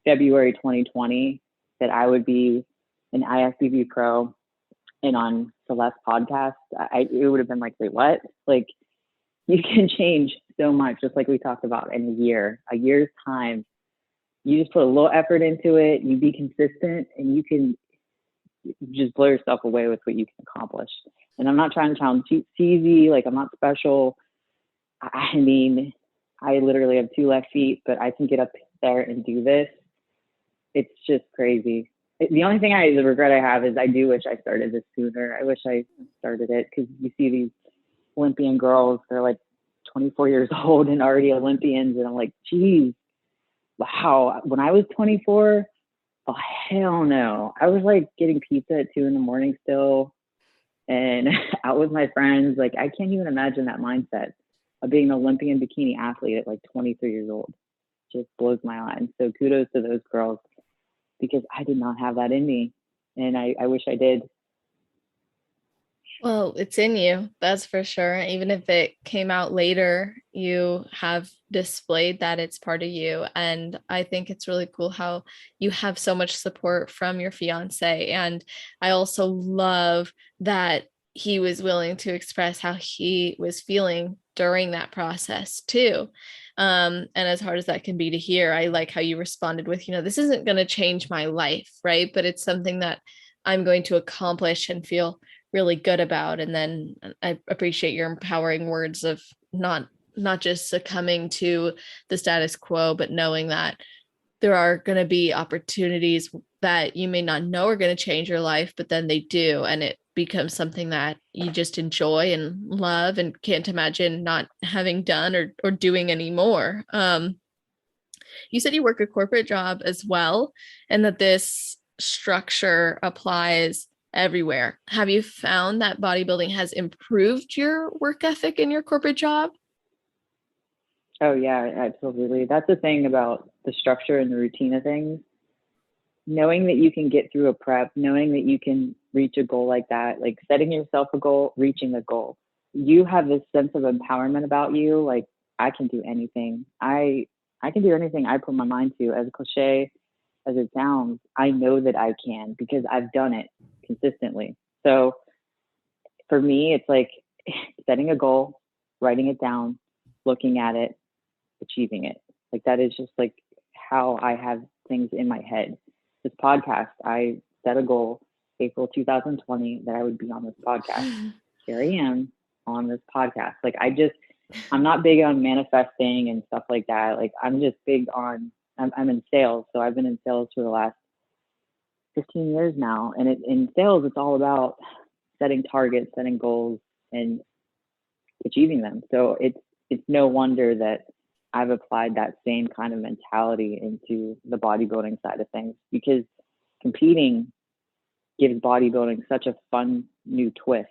Speaker 2: February 2020 that I would be an IFBB pro and on Celeste podcast, it would have been like, wait, what? Like, you can change so much, just like we talked about, in a year's time. You just put a little effort into it, you be consistent, and you can just blow yourself away with what you can accomplish. And I'm not trying to sound cheesy, like I'm not special. I mean, I literally have 2 left feet, but I can get up there and do this. It's just crazy. The only thing the regret I have is I do wish I started this sooner. I wish I started it, because you see these Olympian girls, they're like 24 years old and already Olympians. And I'm like, geez, wow. When I was 24, oh, hell no. I was like getting pizza at 2 a.m. still and out with my friends. Like, I can't even imagine that mindset of being an Olympian bikini athlete at like 23 years old. Just blows my mind. So kudos to those girls, because I did not have that in me. And I wish I did.
Speaker 1: Well, it's in you, that's for sure. Even if it came out later, you have displayed that it's part of you. And I think it's really cool how you have so much support from your fiance. And I also love that he was willing to express how he was feeling during that process too. And as hard as that can be to hear, I like how you responded with, this isn't going to change my life, right? But it's something that I'm going to accomplish and feel really good about. And then I appreciate your empowering words of not just succumbing to the status quo, but knowing that there are going to be opportunities that you may not know are going to change your life, but then they do. And it becomes something that you just enjoy and love and can't imagine not having done or doing anymore. You said you work a corporate job as well, and that this structure applies everywhere. Have you found that bodybuilding has improved your work ethic in your corporate job?
Speaker 2: Oh yeah, absolutely. That's the thing about the structure and the routine of things. Knowing that you can get through a prep, knowing that you can reach a goal like that, like setting yourself a goal, reaching a goal. You have this sense of empowerment about you, like I can do anything. I can do anything I put my mind to. As cliche as it sounds, I know that I can because I've done it consistently. So for me, it's like setting a goal, writing it down, looking at it, achieving it. Like that is just like how I have things in my head. This podcast, I set a goal April 2020 that I would be on this podcast. Here I am on this podcast. Like I'm not big on manifesting and stuff like that. Like I'm just big on, I'm in sales. So I've been in sales for the last 15 years now. And in sales, it's all about setting targets, setting goals, and achieving them. So it's no wonder that I've applied that same kind of mentality into the bodybuilding side of things, because competing gives bodybuilding such a fun new twist,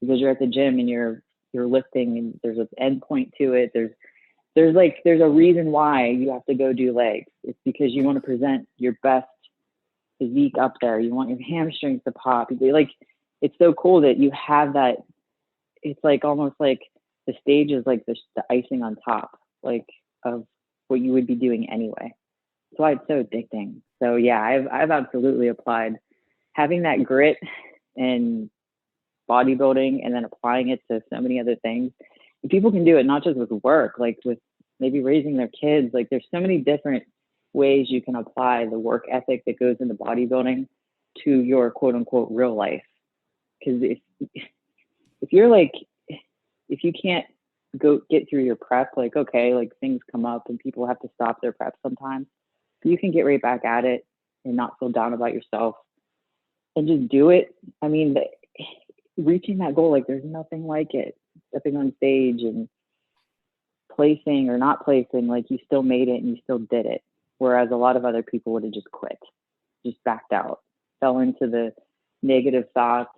Speaker 2: because you're at the gym and you're lifting and there's an end point to it. There's a reason why you have to go do legs. It's because you want to present your best physique up there. You want your hamstrings to pop. Like, it's so cool that you have that. It's like almost like the stage is like the icing on top, like of what you would be doing anyway. That's why it's so addicting. So yeah, I've absolutely applied having that grit and bodybuilding and then applying it to so many other things. And people can do it not just with work, like with maybe raising their kids. Like there's so many different ways you can apply the work ethic that goes into bodybuilding to your quote unquote real life. Because if you're like, if you can't go get through your prep, like, okay, like things come up and people have to stop their prep sometimes, but you can get right back at it and not feel down about yourself and just do it. I mean, reaching that goal, like there's nothing like it. Stepping on stage and placing or not placing, like you still made it and you still did it. Whereas a lot of other people would have just quit, just backed out, fell into the negative thoughts,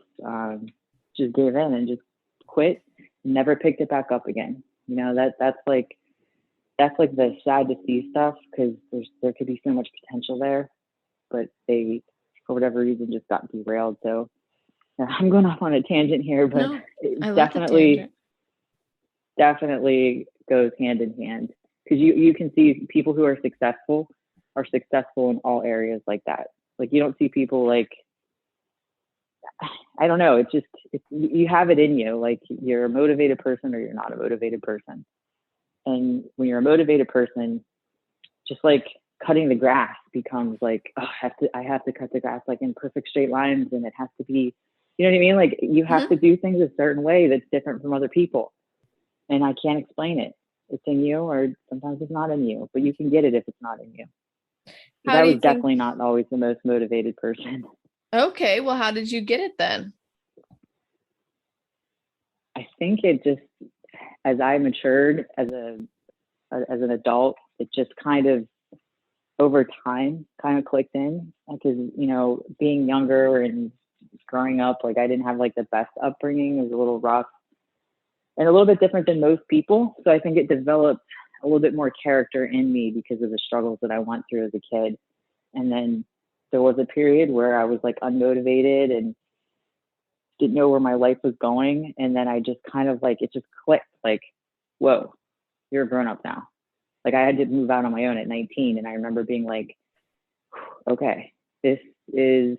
Speaker 2: just gave in and just quit, never picked it back up again. You know, that's like the sad to see stuff, because there could be so much potential there, but they, for whatever reason, just got derailed. So I'm going off on a tangent here, but
Speaker 1: No,
Speaker 2: it definitely goes hand in hand, because you can see people who are successful in all areas like that. Like you don't see people like, I don't know. You have it in you. Like you're a motivated person or you're not a motivated person. And when you're a motivated person, just like cutting the grass becomes like, oh, I have to cut the grass like in perfect straight lines, and it has to be, you know what I mean? Like you have to do things a certain way that's different from other people. And I can't explain it. It's in you, or sometimes it's not in you, but you can get it if it's not in you. I was definitely not always the most motivated person.
Speaker 1: Okay, well, how did you get it then?
Speaker 2: I think it just, as I matured as an adult, it just kind of over time kind of clicked in, because, you know, being younger and growing up, like I didn't have like the best upbringing. It was a little rough and a little bit different than most people. So I think it developed a little bit more character in me because of the struggles that I went through as a kid. And then there was a period where I was like unmotivated and didn't know where my life was going. And then I just kind of like, it just clicked, like, whoa, you're a grown up now. Like I had to move out on my own at 19. And I remember being like, okay, this is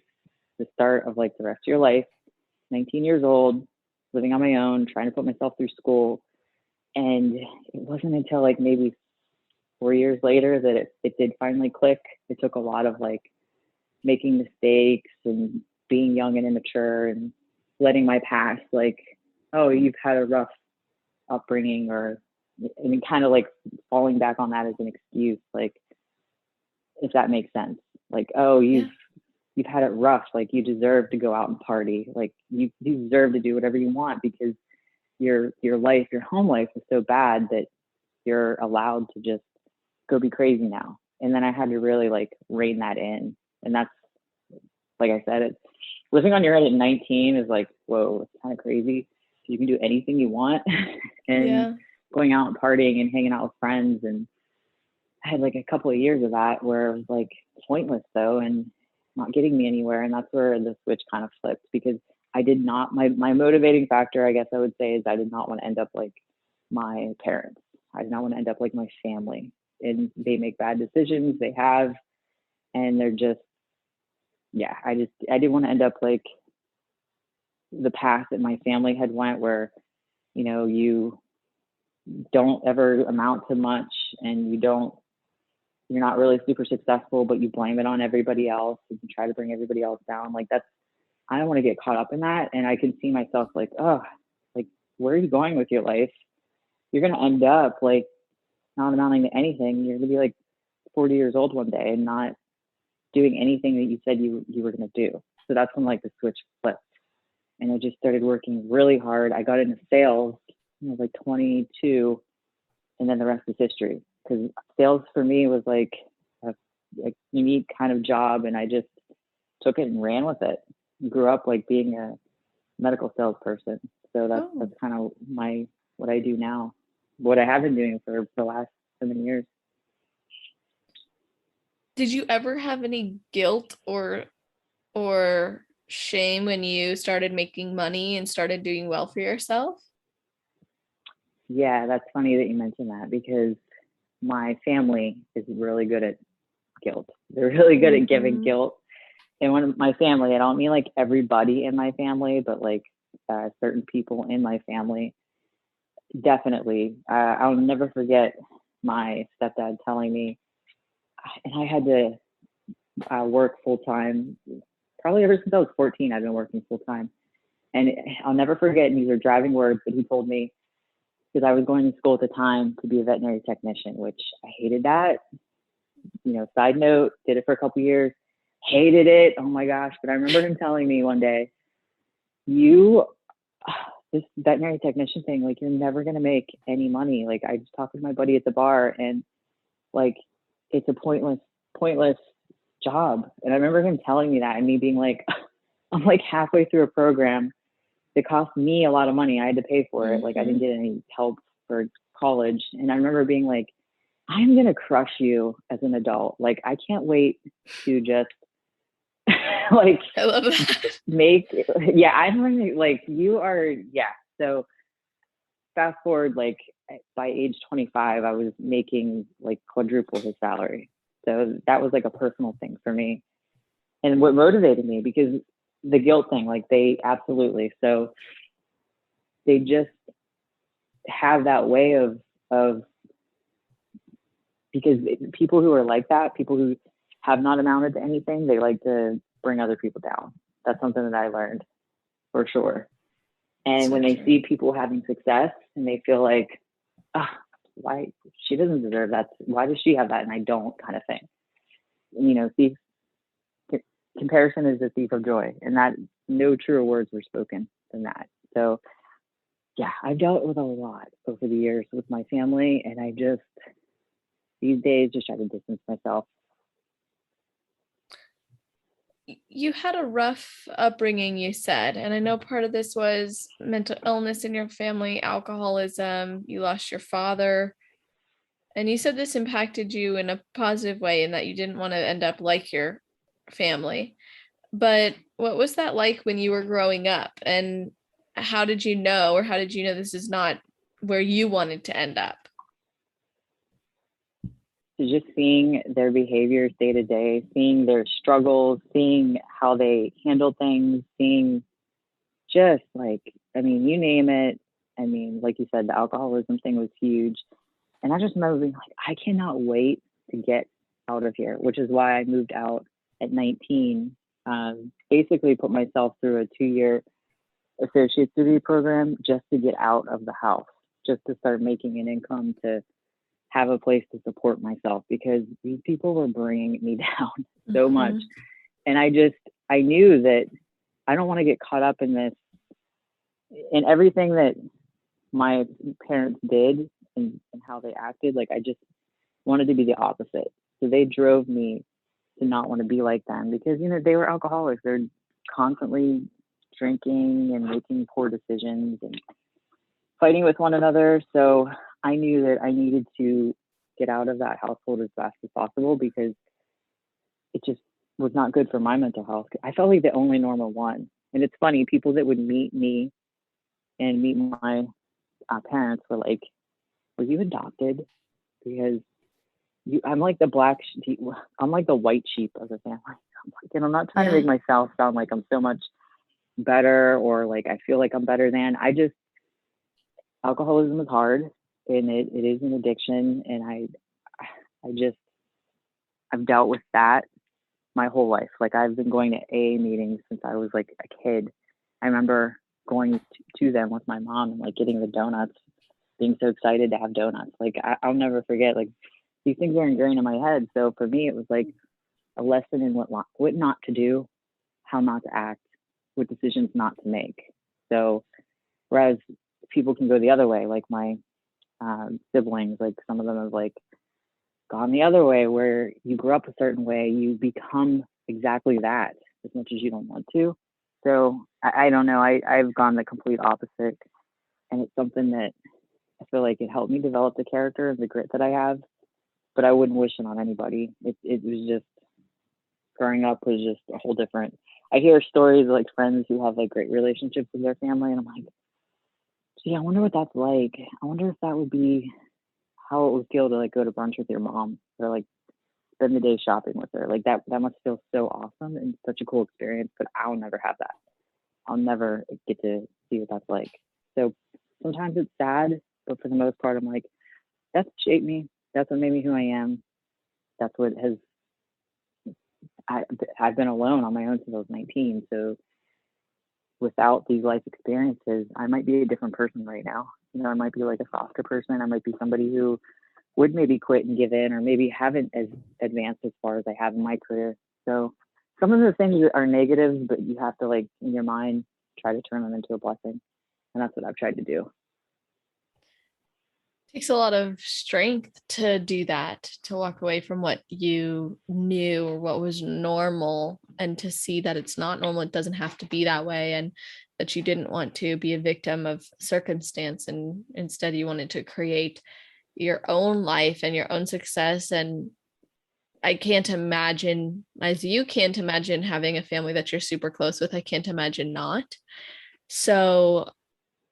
Speaker 2: the start of like the rest of your life. 19 years old, living on my own, trying to put myself through school. And it wasn't until like maybe 4 years later that it did finally click. It took a lot of like making mistakes and being young and immature and letting my past, like, oh, you've had a rough upbringing, or I mean, kind of like falling back on that as an excuse. Like if that makes sense. Like, oh, you've had it rough. Like, you deserve to go out and party. Like, you deserve to do whatever you want because your life, your home life is so bad that you're allowed to just go be crazy now. And then I had to really like rein that in. And that's, like I said, it's living on your head at 19 is like, whoa, it's kind of crazy. You can do anything you want and going out and partying and hanging out with friends. And I had like a couple of years of that where it was like pointless though, and not getting me anywhere. And that's where the switch kind of flipped, because I did not, my motivating factor, I guess I would say, is I did not want to end up like my parents. I did not want to end up like my family. And they make bad decisions, they have, and they're just, I didn't want to end up like the path that my family had went, where, you know, you don't ever amount to much and you're not really super successful, but you blame it on everybody else and you try to bring everybody else down. Like, I don't want to get caught up in that. And I can see myself like, oh, like, where are you going with your life? You're going to end up like not amounting to anything. You're going to be like 40 years old one day and not doing anything that you said you were going to do. So that's when like the switch flipped. And I just started working really hard. I got into sales when I was like 22, and then the rest is history. Because sales for me was like a unique kind of job, and I just took it and ran with it. Grew up like being a medical salesperson. So that's kind of what I do now, what I have been doing for the last 7 years.
Speaker 1: Did you ever have any guilt or shame when you started making money and started doing well for yourself?
Speaker 2: Yeah, that's funny that you mentioned that, because my family is really good at guilt. They're really good at giving guilt. And when my family, I don't mean like everybody in my family, but like certain people in my family, definitely. I'll never forget my stepdad telling me, and I had to work full time. Probably ever since I was 14, I've been working full time. And I'll never forget, and these are driving words, but he told me, because I was going to school at the time to be a veterinary technician, which I hated that. You know, side note, did it for a couple years, hated it. Oh my gosh. But I remember him telling me one day, this veterinary technician thing, like, you're never going to make any money. Like, I just talked with my buddy at the bar, and like, it's a pointless job. And I remember him telling me that, and me being like, I'm like halfway through a program. It cost me a lot of money. I had to pay for it. Like, I didn't get any help for college. And I remember being like, I'm going to crush you as an adult. Like, I can't wait to just like,
Speaker 1: I love that.
Speaker 2: I'm really like, you are. So fast forward, like by age 25, I was making like quadruple his salary. So that was like a personal thing for me. And what motivated me, because the guilt thing, like, they absolutely, so they just have that way of because people who are like that, people who have not amounted to anything, they like to bring other people down. That's something that I learned for sure. And when they see people having success and they feel like, why she doesn't deserve that, why does she have that and I don't, kind of thing. You know, comparison is the thief of joy, and that no truer words were spoken than that. So I've dealt with a lot over the years with my family, and I just these days just try to distance myself.
Speaker 1: You had a rough upbringing, you said, and I know part of this was mental illness in your family, alcoholism, you lost your father, and you said this impacted you in a positive way and that you didn't want to end up like your family. But what was that like when you were growing up, and how did you know this is not where you wanted to end up?
Speaker 2: So just seeing their behaviors day to day, seeing their struggles, seeing how they handle things, seeing just like, I mean, you name it. I mean, like you said, the alcoholism thing was huge. And I just remember being like, I cannot wait to get out of here, which is why I moved out at 19. Basically put myself through a 2-year associate's degree program just to get out of the house, just to start making an income to have a place to support myself, because these people were bringing me down so much. And I knew that I don't want to get caught up in this, in everything that my parents did and how they acted. Like, I just wanted to be the opposite. So they drove me to not want to be like them, because, you know, they were alcoholics. They're constantly drinking and making poor decisions and fighting with one another. So I knew that I needed to get out of that household as fast as possible, because it just was not good for my mental health. I felt like the only normal one. And it's funny, people that would meet me and meet my parents were like, were you adopted? Because I'm like the I'm like the white sheep of the family. And I'm not trying to make myself sound like I'm so much better, or like I feel like I'm better than. Alcoholism is hard, and it is an addiction, and I've dealt with that my whole life. Like, I've been going to AA meetings since I was like a kid. I remember going to them with my mom and like getting the donuts, being so excited to have donuts. Like, I'll never forget, like, these things were ingrained in my head. So for me, it was like a lesson in what not to do, how not to act, what decisions not to make. So whereas people can go the other way, like my siblings, like some of them have like gone the other way, where you grew up a certain way, you become exactly that as much as you don't want to. So I don't know. I've gone the complete opposite, and it's something that I feel like it helped me develop the character and the grit that I have. But I wouldn't wish it on anybody. It was just, growing up was just a whole different. I hear stories of like friends who have like great relationships with their family, and I'm like, gee, I wonder what that's like. I wonder if that would be how it would feel to like go to brunch with your mom, or like spend the day shopping with her. Like that must feel so awesome and such a cool experience. But I'll never have that. I'll never get to see what that's like. So sometimes it's sad, but for the most part, I'm like, that's what shaped me. That's what made me who I am. That's what has. I've been alone on my own since I was 19. So without these life experiences, I might be a different person right now. You know, I might be like a softer person. I might be somebody who would maybe quit and give in, or maybe haven't as advanced as far as I have in my career. So some of the things are negatives, but you have to, like, in your mind, try to turn them into a blessing. And that's what I've tried to do.
Speaker 1: Takes a lot of strength to do that, to walk away from what you knew or what was normal, and to see that it's not normal. It doesn't have to be that way, and that you didn't want to be a victim of circumstance, and instead you wanted to create your own life and your own success. And I can't imagine, as you can't imagine having a family that you're super close with, I can't imagine not. So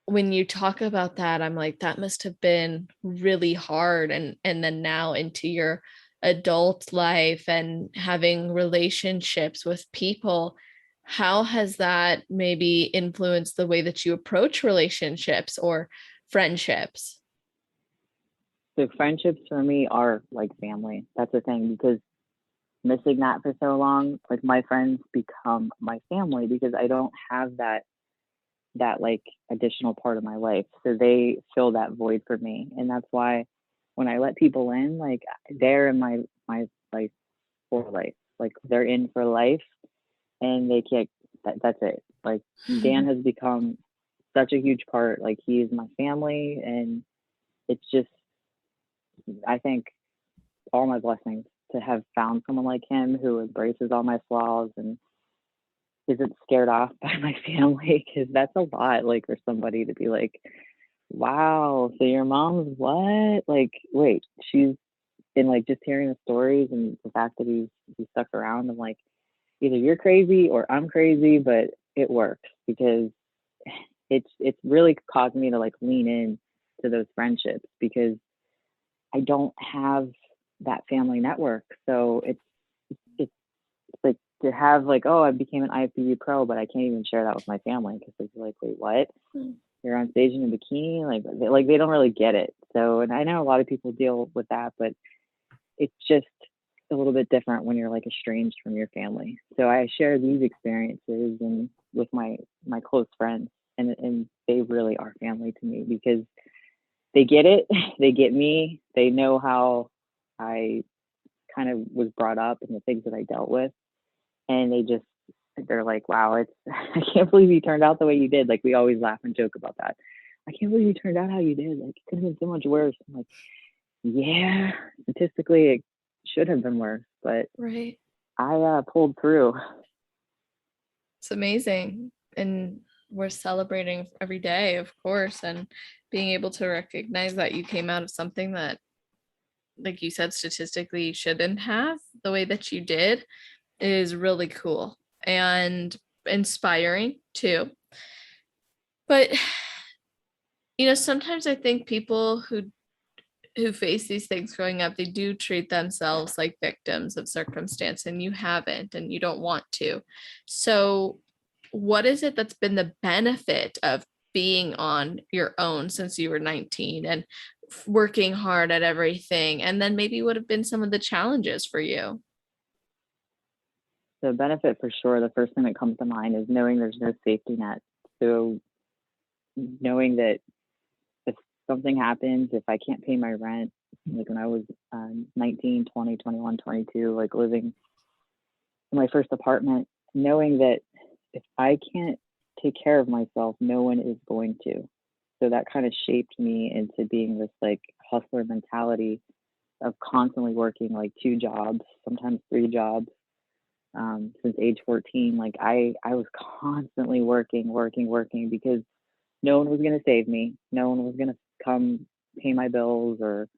Speaker 1: when you talk about that, I'm like, that must have been really hard. And then now into your adult life and having relationships with people, how has that maybe influenced the way that you approach relationships or friendships?
Speaker 2: So friendships for me are like family. That's the thing, because missing that for so long, like my friends become my family, because I don't have that like additional part of my life. So they fill that void for me. And that's why when I let people in, like, they're in my life for life. Like, they're in for life, and they can't, that's it. Like, Dan has become such a huge part. Like, he is my family, and it's just, I think, all my blessings to have found someone like him who embraces all my flaws and isn't scared off by my family, because that's a lot, like, for somebody to be like, wow, so your mom's what? Like, wait, she's in, like, just hearing the stories and the fact that he's stuck around. I'm like, either you're crazy or I'm crazy, but it works, because it's really caused me to like lean in to those friendships, because I don't have that family network. So it's like to have like, oh, I became an IFBB pro, but I can't even share that with my family, because they're like, wait, what? You're on stage in a bikini? Like they don't really get it. So, and I know a lot of people deal with that, but it's just a little bit different when you're like estranged from your family. So I share these experiences and with my close friends, and they really are family to me, because they get it. They get me. They know how I kind of was brought up and the things that I dealt with. And they're like, wow, I can't believe you turned out the way you did. Like, we always laugh and joke about that. I can't believe you turned out how you did. Like, it could have been so much worse. I'm like, yeah, statistically, it should have been worse, but
Speaker 1: Right.
Speaker 2: I pulled through.
Speaker 1: It's amazing. And we're celebrating every day, of course, and being able to recognize that you came out of something that, like you said, statistically you shouldn't have the way that you did is really cool and inspiring too. But sometimes I think people who face these things growing up, they do treat themselves like victims of circumstance, and you haven't, and you don't want to. So what is it that's been the benefit of being on your own since you were 19 and working hard at everything? And then maybe would have been some of the challenges for you?
Speaker 2: The benefit for sure, the first thing that comes to mind is knowing there's no safety net. So knowing that if something happens, if I can't pay my rent, like when I was 19, 20, 21, 22, like living in my first apartment, knowing that if I can't take care of myself, no one is going to. So that kind of shaped me into being this like hustler mentality of constantly working like 2 jobs, sometimes 3 jobs. Since age 14, like I was constantly working because no one was going to save me. No one was going to come pay my bills or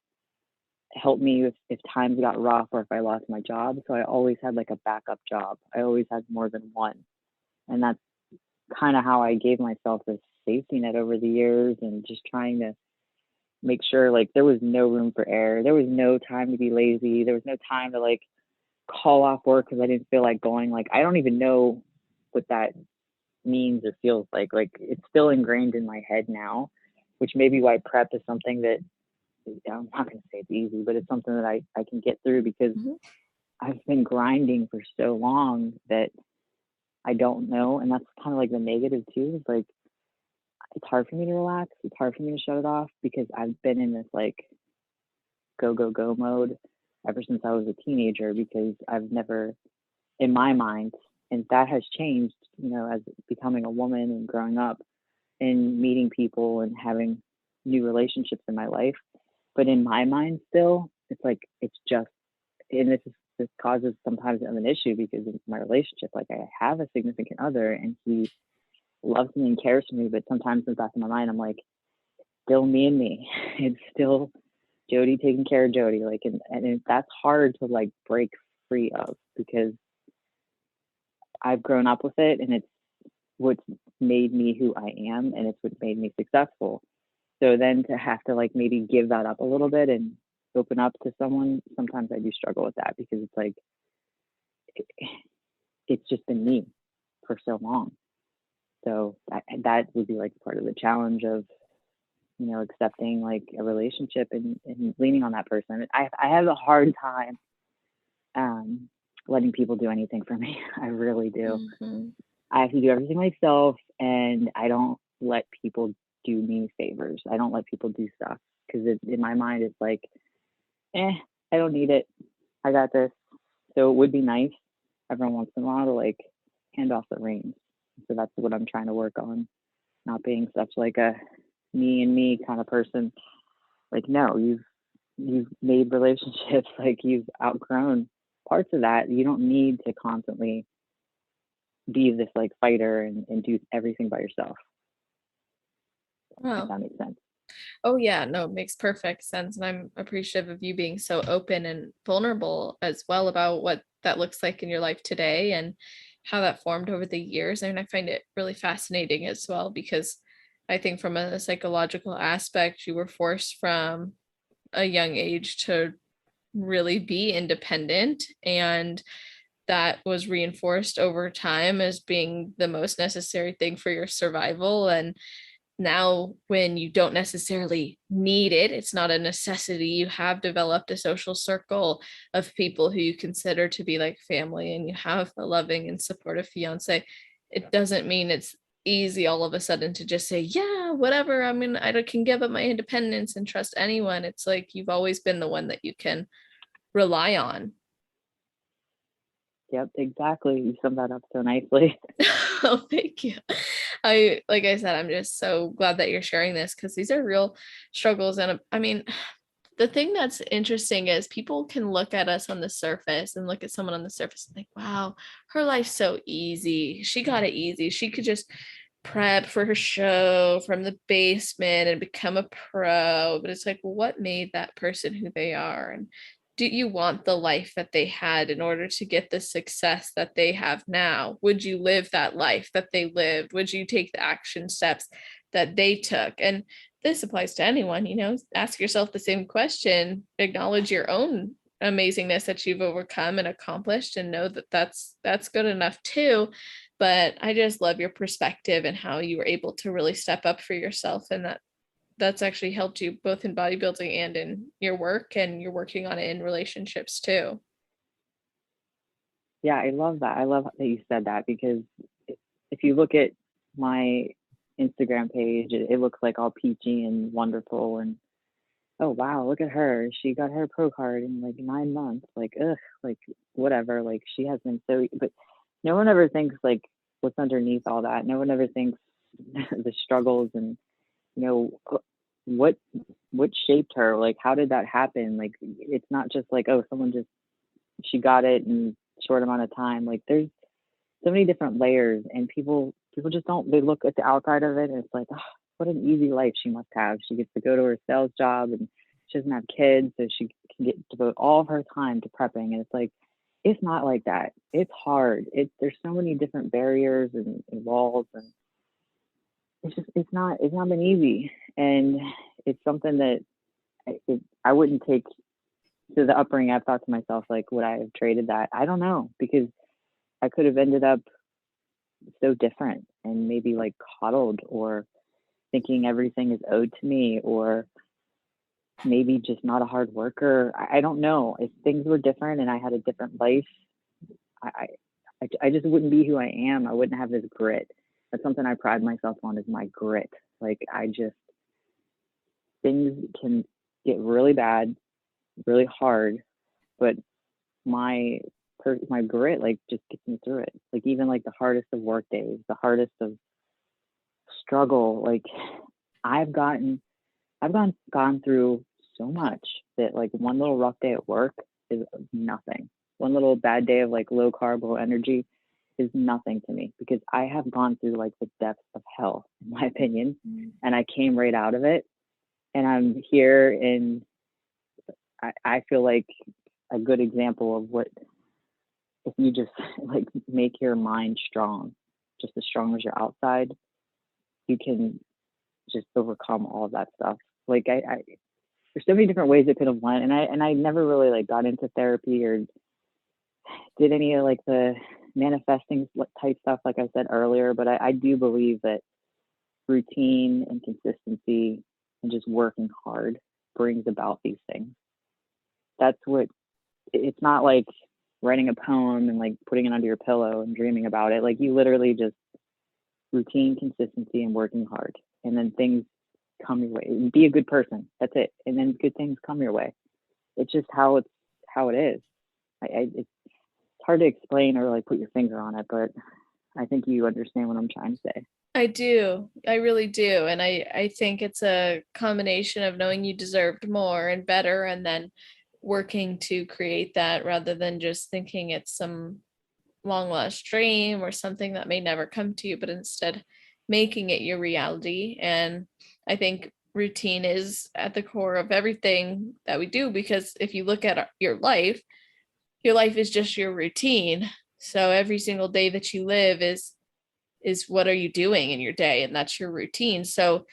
Speaker 2: help me if times got rough or if I lost my job. So I always had like a backup job. I always had more than one. And that's kind of how I gave myself this safety net over the years, and just trying to make sure like there was no room for error. There was no time to be lazy. There was no time to like call off work because I didn't feel like going. Like, I don't even know what that means or feels like. Like, it's still ingrained in my head now, which may be why prep is something that, I'm not going to say it's easy, but it's something that I can get through because I've been grinding for so long that I don't know. And that's kind of like the negative too. Is like, it's hard for me to relax. It's hard for me to shut it off because I've been in this like go, go, go mode ever since I was a teenager, because I've never, in my mind, and that has changed, as becoming a woman and growing up and meeting people and having new relationships in my life. But in my mind still, it's like, it's just, and this causes sometimes an issue because in my relationship, like I have a significant other and he loves me and cares for me, but sometimes in the back of my mind, I'm like, still me and me. It's still Jodie taking care of Jodie. Like, and that's hard to like break free of because I've grown up with it and it's what's made me who I am and it's what made me successful. So then to have to like maybe give that up a little bit and open up to someone, sometimes I do struggle with that because it's like, it's just been me for so long. So that would be like part of the challenge of, accepting like a relationship and leaning on that person. I have a hard time letting people do anything for me. I really do. I have to do everything myself, and I don't let people do me favors. I don't let people do stuff because in my mind it's like, I don't need it. I got this. So it would be nice every once in a while to like hand off the reins. So that's what I'm trying to work on, not being such like a me and me kind of person. Like, no, you've made relationships, like you've outgrown parts of that. You don't need to constantly be this like fighter and do everything by yourself.
Speaker 1: Wow.
Speaker 2: If that makes sense.
Speaker 1: Oh yeah, no, it makes perfect sense. And I'm appreciative of you being so open and vulnerable as well about what that looks like in your life today and how that formed over the years. I mean, I find it really fascinating as well, because I think from a psychological aspect, you were forced from a young age to really be independent, and that was reinforced over time as being the most necessary thing for your survival. And now when you don't necessarily need it, it's not a necessity, you have developed a social circle of people who you consider to be like family, and you have a loving and supportive fiance, it doesn't mean it's easy all of a sudden to just say, yeah, whatever, I mean, I can give up my independence and trust anyone. It's like you've always been the one that you can rely on.
Speaker 2: Yep, exactly. You summed that up so nicely.
Speaker 1: Oh, thank you. Like I said, I'm just so glad that you're sharing this, because these are real struggles. And I mean, the thing that's interesting is people can look at us on the surface and look at someone on the surface and think, wow, her life's so easy. She got it easy. She could just prep for her show from the basement and become a pro. But it's like, well, what made that person who they are? And do you want the life that they had in order to get the success that they have now? Would you live that life that they lived? Would you take the action steps that they took? And this applies to anyone, ask yourself the same question, acknowledge your own amazingness that you've overcome and accomplished, and know that that's good enough too. But I just love your perspective and how you were able to really step up for yourself, and that's actually helped you both in bodybuilding and in your work, and you're working on it in relationships too.
Speaker 2: Yeah, I love that. I love that you said that, because if you look at my Instagram page, it looks like all peachy and wonderful, and oh wow, look at her. She got her pro card in like 9 months. Like, ugh, like whatever. Like she has been so, but no one ever thinks like what's underneath all that. No one ever thinks the struggles and what shaped her. Like, how did that happen? Like, it's not just like, oh, she got it in a short amount of time. Like, there's so many different layers, and people just don't, they look at the outside of it and it's like, oh, what an easy life she must have. She gets to go to her sales job and she doesn't have kids, so she can devote all of her time to prepping. And it's like, it's not like that. It's hard. There's so many different barriers and walls, and it's not been easy. And it's something that I wouldn't take to the upbringing. I've thought to myself, like, would I have traded that? I don't know, because I could have ended up so different and maybe like coddled, or thinking everything is owed to me, or maybe just not a hard worker. I don't know. If things were different and I had a different life, I just wouldn't be who I am. I wouldn't have this grit. That's something I pride myself on, is my grit. Like, things can get really bad, really hard, but my grit like just gets me through it. Like, even like the hardest of work days, the hardest of struggle, like I've gone through so much that like one little rough day at work is nothing. One little bad day of like low carb, low energy is nothing to me, because I have gone through like the depths of hell, in my opinion, and I came right out of it. And I'm here, and I feel like a good example of what, if you just like make your mind strong, just as strong as your outside, you can just overcome all of that stuff. Like, there's so many different ways it could have went, and I never really like got into therapy or did any of like the manifesting type stuff, like I said earlier. But I do believe that routine and consistency and just working hard brings about these things. That's what, it's not like writing a poem and like putting it under your pillow and dreaming about it. Like, you literally just routine, consistency, and working hard, and then things come your way. Be a good person. That's it. And then good things come your way. It's just how it is. It's hard to explain or like put your finger on it, but I think you understand what I'm trying to say.
Speaker 1: I do. I really do. And I think it's a combination of knowing you deserved more and better, and then working to create that, rather than just thinking it's some long lost dream or something that may never come to you, but instead making it your reality. And I think routine is at the core of everything that we do, because if you look at your life is just your routine. So every single day that you live is what are you doing in your day, and that's your routine. So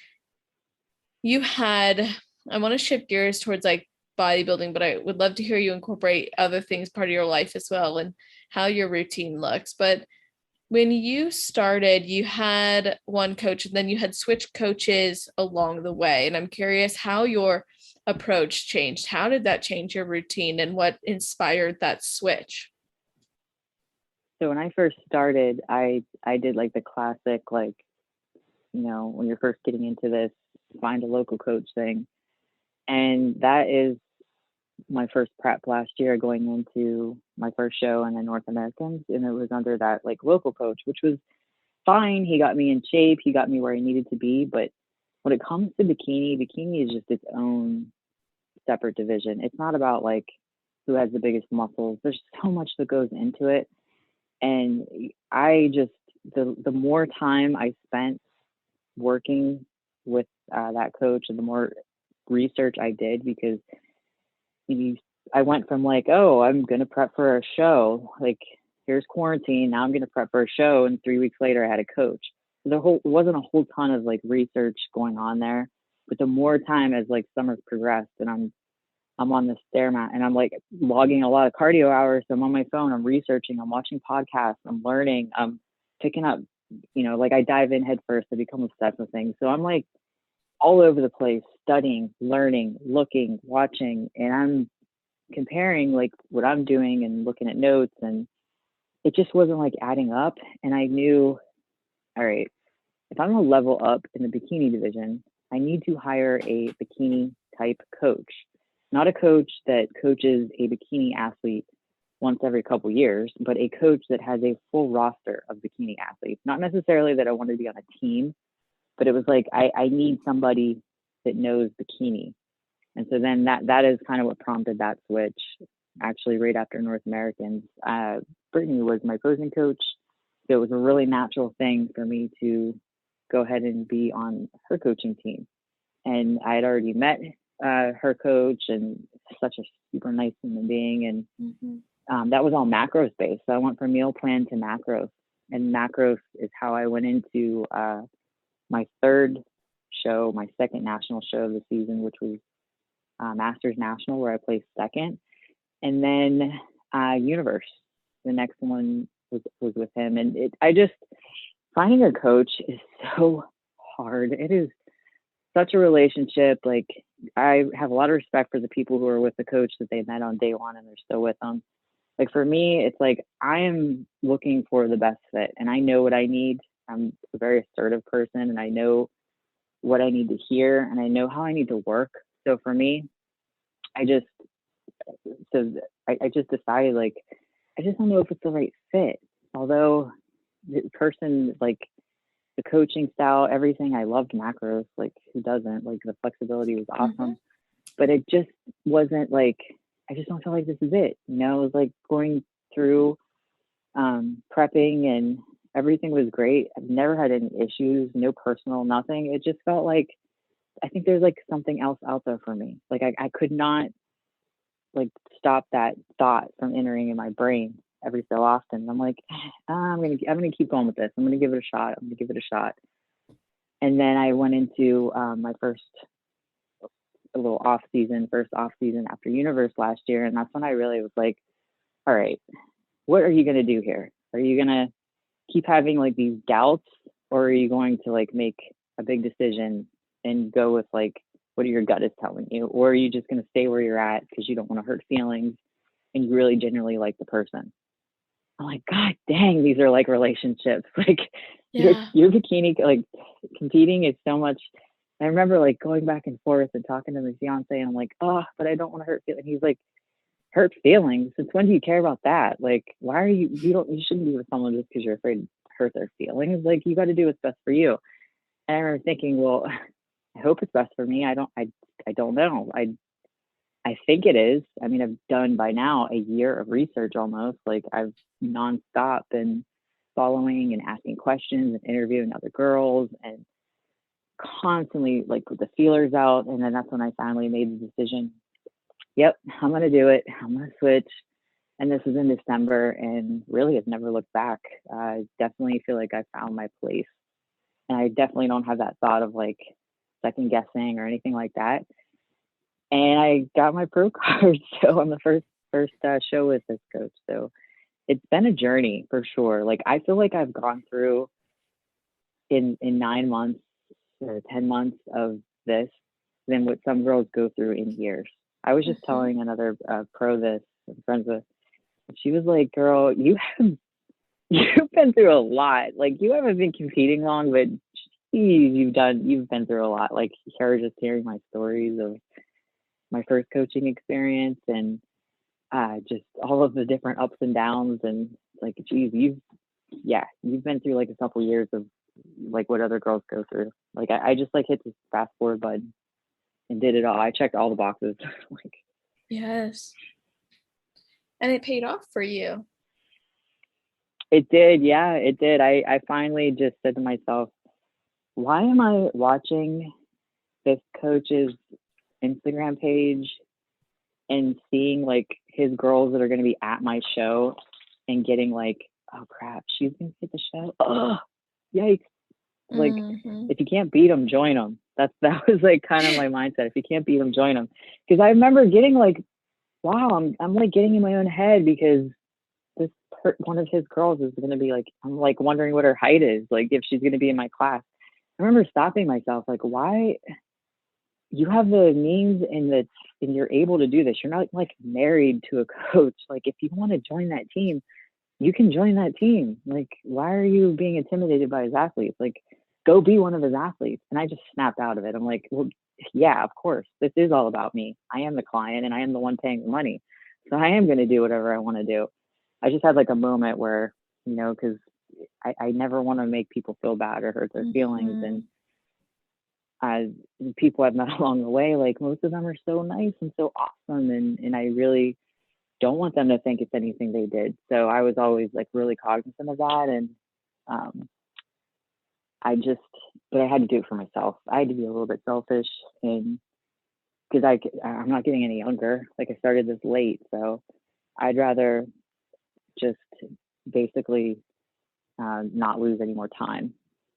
Speaker 1: I want to shift gears towards like bodybuilding, but I would love to hear you incorporate other things part of your life as well, and how your routine looks. But when you started, you had one coach, and then you had switched coaches along the way. And I'm curious how your approach changed. How did that change your routine, and what inspired that switch?
Speaker 2: So when I first started, I did like the classic, like when you're first getting into this, find a local coach thing. And that is my first prep last year, going into my first show in the North Americans. And it was under that like local coach, which was fine. He got me in shape. He got me where I needed to be. But when it comes to bikini is just its own separate division. It's not about like who has the biggest muscles. There's so much that goes into it. And I just, the more time I spent working with that coach and the more research I did, because I went from like, oh, I'm going to prep for a show. Like, here's quarantine. Now I'm going to prep for a show. And 3 weeks later, I had a coach. It wasn't a whole ton of like research going on there. But the more time as like summer's progressed, and I'm on the stair mat and I'm like logging a lot of cardio hours. So I'm on my phone, I'm researching, I'm watching podcasts, I'm learning, I'm picking up, like I dive in head first, I become obsessed with things. So I'm like all over the place, studying, learning, looking, watching, and I'm comparing like what I'm doing and looking at notes, and it just wasn't like adding up. And I knew, all right, if I'm gonna level up in the bikini division, I need to hire a bikini type coach, not a coach that coaches a bikini athlete once every couple years, but a coach that has a full roster of bikini athletes. Not necessarily that I want to be on a team, but it was like, I need somebody that knows bikini. And so then that is kind of what prompted that switch. Actually, right after North Americans, Brittany was my posing coach. So it was a really natural thing for me to go ahead and be on her coaching team. And I had already met her coach, and such a super nice human being. And that was all macros based. So I went from meal plan to macros. And macros is how I went into my third show, my second national show of the season, which was Masters National, where I placed second. And then Universe, the next one was with him. And finding a coach is so hard. It is such a relationship. Like, I have a lot of respect for the people who are with the coach that they met on day one and they're still with them. Like, for me, it's like I am looking for the best fit, and I know what I need. I'm a very assertive person, and I know what I need to hear, and I know how I need to work. So for me, I just decided, like, I just don't know if it's the right fit. Although the person, like, the coaching style, everything, I loved macros. Like, who doesn't? Like, the flexibility was awesome. But it just wasn't like, I just don't feel like this is it. It was like going through prepping, and everything was great. I've never had any issues, no personal, nothing. It just felt like, I think there's like something else out there for me. Like, I could not like stop that thought from entering in my brain every so often. I'm like, I'm gonna keep going with this. I'm gonna give it a shot. And then I went into my first off season after Universe last year, and that's when I really was like, all right, what are you gonna do here? Are you gonna keep having like these doubts, or are you going to like make a big decision and go with like what your gut is telling you? Or are you just going to stay where you're at because you don't want to hurt feelings and you really genuinely like the person? I'm like, God dang, these are like relationships. Like, your bikini, like, competing is so much. I remember like going back and forth and talking to my fiance, and I'm like, oh, but I don't want to hurt feelings. He's like, hurt feelings? Since when do you care about that? Like, why are you shouldn't be with someone just because you're afraid to hurt their feelings. Like, you got to do what's best for you. And I remember thinking, well, I hope it's best for me. I don't know. I think it is. I mean, I've done by now a year of research almost. Like, I've nonstop been following and asking questions and interviewing other girls and constantly like put the feelers out. And then that's when I finally made the decision. Yep, I'm going to do it. I'm going to switch. And this was in December, and really I've never looked back. I definitely feel like I found my place. And I definitely don't have that thought of like second guessing or anything like that. And I got my pro card. So I'm the first show with this coach. So it's been a journey for sure. Like, I feel like I've gone through in 9 months or 10 months of this than what some girls go through in years. I was just telling another pro this, I'm friends with, she was like, girl, you've been through a lot. Like, you haven't been competing long, but you've been through a lot. Like her just hearing my stories of my first coaching experience and just all of the different ups and downs, and like, geez, you've been through like a couple years of like what other girls go through. Like I just like hit the fast forward button and did it all. I checked all the boxes. Like,
Speaker 1: yes. And it paid off for you.
Speaker 2: it did. Yeah, it did. I finally just said to myself, why am I watching this coach's Instagram page and seeing like his girls that are going to be at my show and getting like, oh crap, she's going to get the show. Oh, yikes. Like, if you can't beat them, join them. That was like kind of my mindset. If you can't beat them, join them. Because I remember getting like, wow, I'm like getting in my own head because one of his girls is going to be like, I'm like wondering what her height is, like if she's going to be in my class. I remember stopping myself, like, why? You have the means and you're able to do this. You're not like married to a coach. Like, if you want to join that team, you can join that team. Like, why are you being intimidated by his athletes? Like, go be one of his athletes. And I just snapped out of it. I'm like, well, yeah, of course. This is all about me. I am the client and I am the one paying the money. So I am going to do whatever I want to do. I just had like a moment where, because I never want to make people feel bad or hurt their feelings. And people I've met along the way, like most of them are so nice and so awesome. And I really don't want them to think it's anything they did. So I was always like really cognizant of that. And but I had to do it for myself. I had to be a little bit selfish, and because I'm not getting any younger. Like, I started this late, so I'd rather just basically not lose any more time.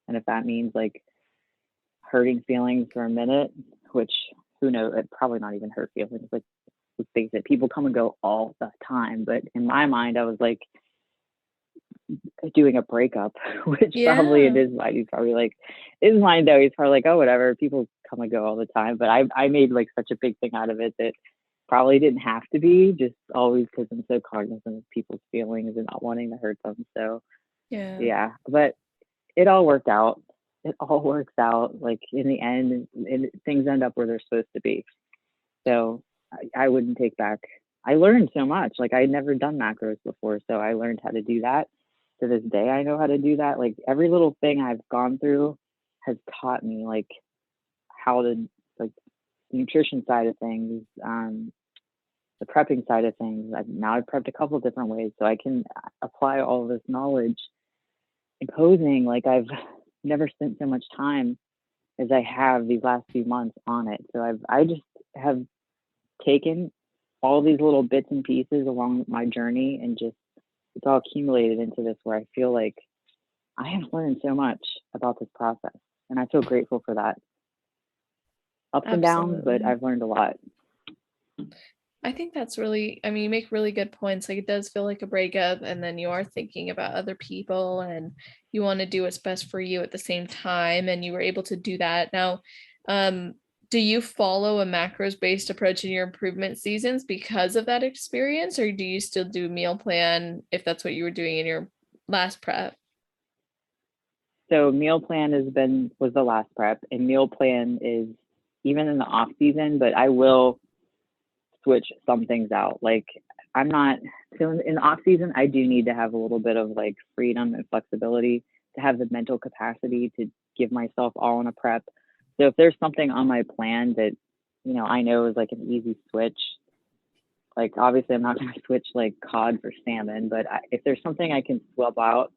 Speaker 2: And if that means like hurting feelings for a minute, which who knows, it probably not even hurt feelings. Like, let's face it, people come and go all the time. But in my mind, I was like doing a breakup, which probably it is why he's probably like, his mind though, he's probably like, oh, whatever, people come and go all the time. But I made like such a big thing out of it that probably didn't have to be, just always because I'm so cognizant of people's feelings and not wanting to hurt them. So yeah, but it all worked out. It all works out. Like, in the end, things end up where they're supposed to be. So I wouldn't take back. I learned so much. Like, I had never done macros before, so I learned how to do that. To this day, I know how to do that. Like, every little thing I've gone through has taught me like how to, like, the nutrition side of things, the prepping side of things. I've prepped a couple of different ways, so I can apply all of this knowledge in posing. Like, I've never spent so much time as I have these last few months on it. So I just have taken all these little bits and pieces along my journey, and just, it's all accumulated into this where I feel like I have learned so much about this process, and I feel grateful for that. Ups and downs, but I've learned a lot.
Speaker 1: I think that's really, I mean, you make really good points. Like, it does feel like a breakup, and then you are thinking about other people and you want to do what's best for you at the same time. And you were able to do that. Now, do you follow a macros based approach in your improvement seasons because of that experience, or do you still do meal plan if that's what you were doing in your last prep?
Speaker 2: So meal plan was the last prep, and meal plan is even in the off season, but I will switch some things out. Like, I'm not, so in the off season, I do need to have a little bit of like freedom and flexibility to have the mental capacity to give myself all in a prep. So if there's something on my plan that, I know is like an easy switch, like obviously I'm not going to switch like cod for salmon, but if there's something I can swap out,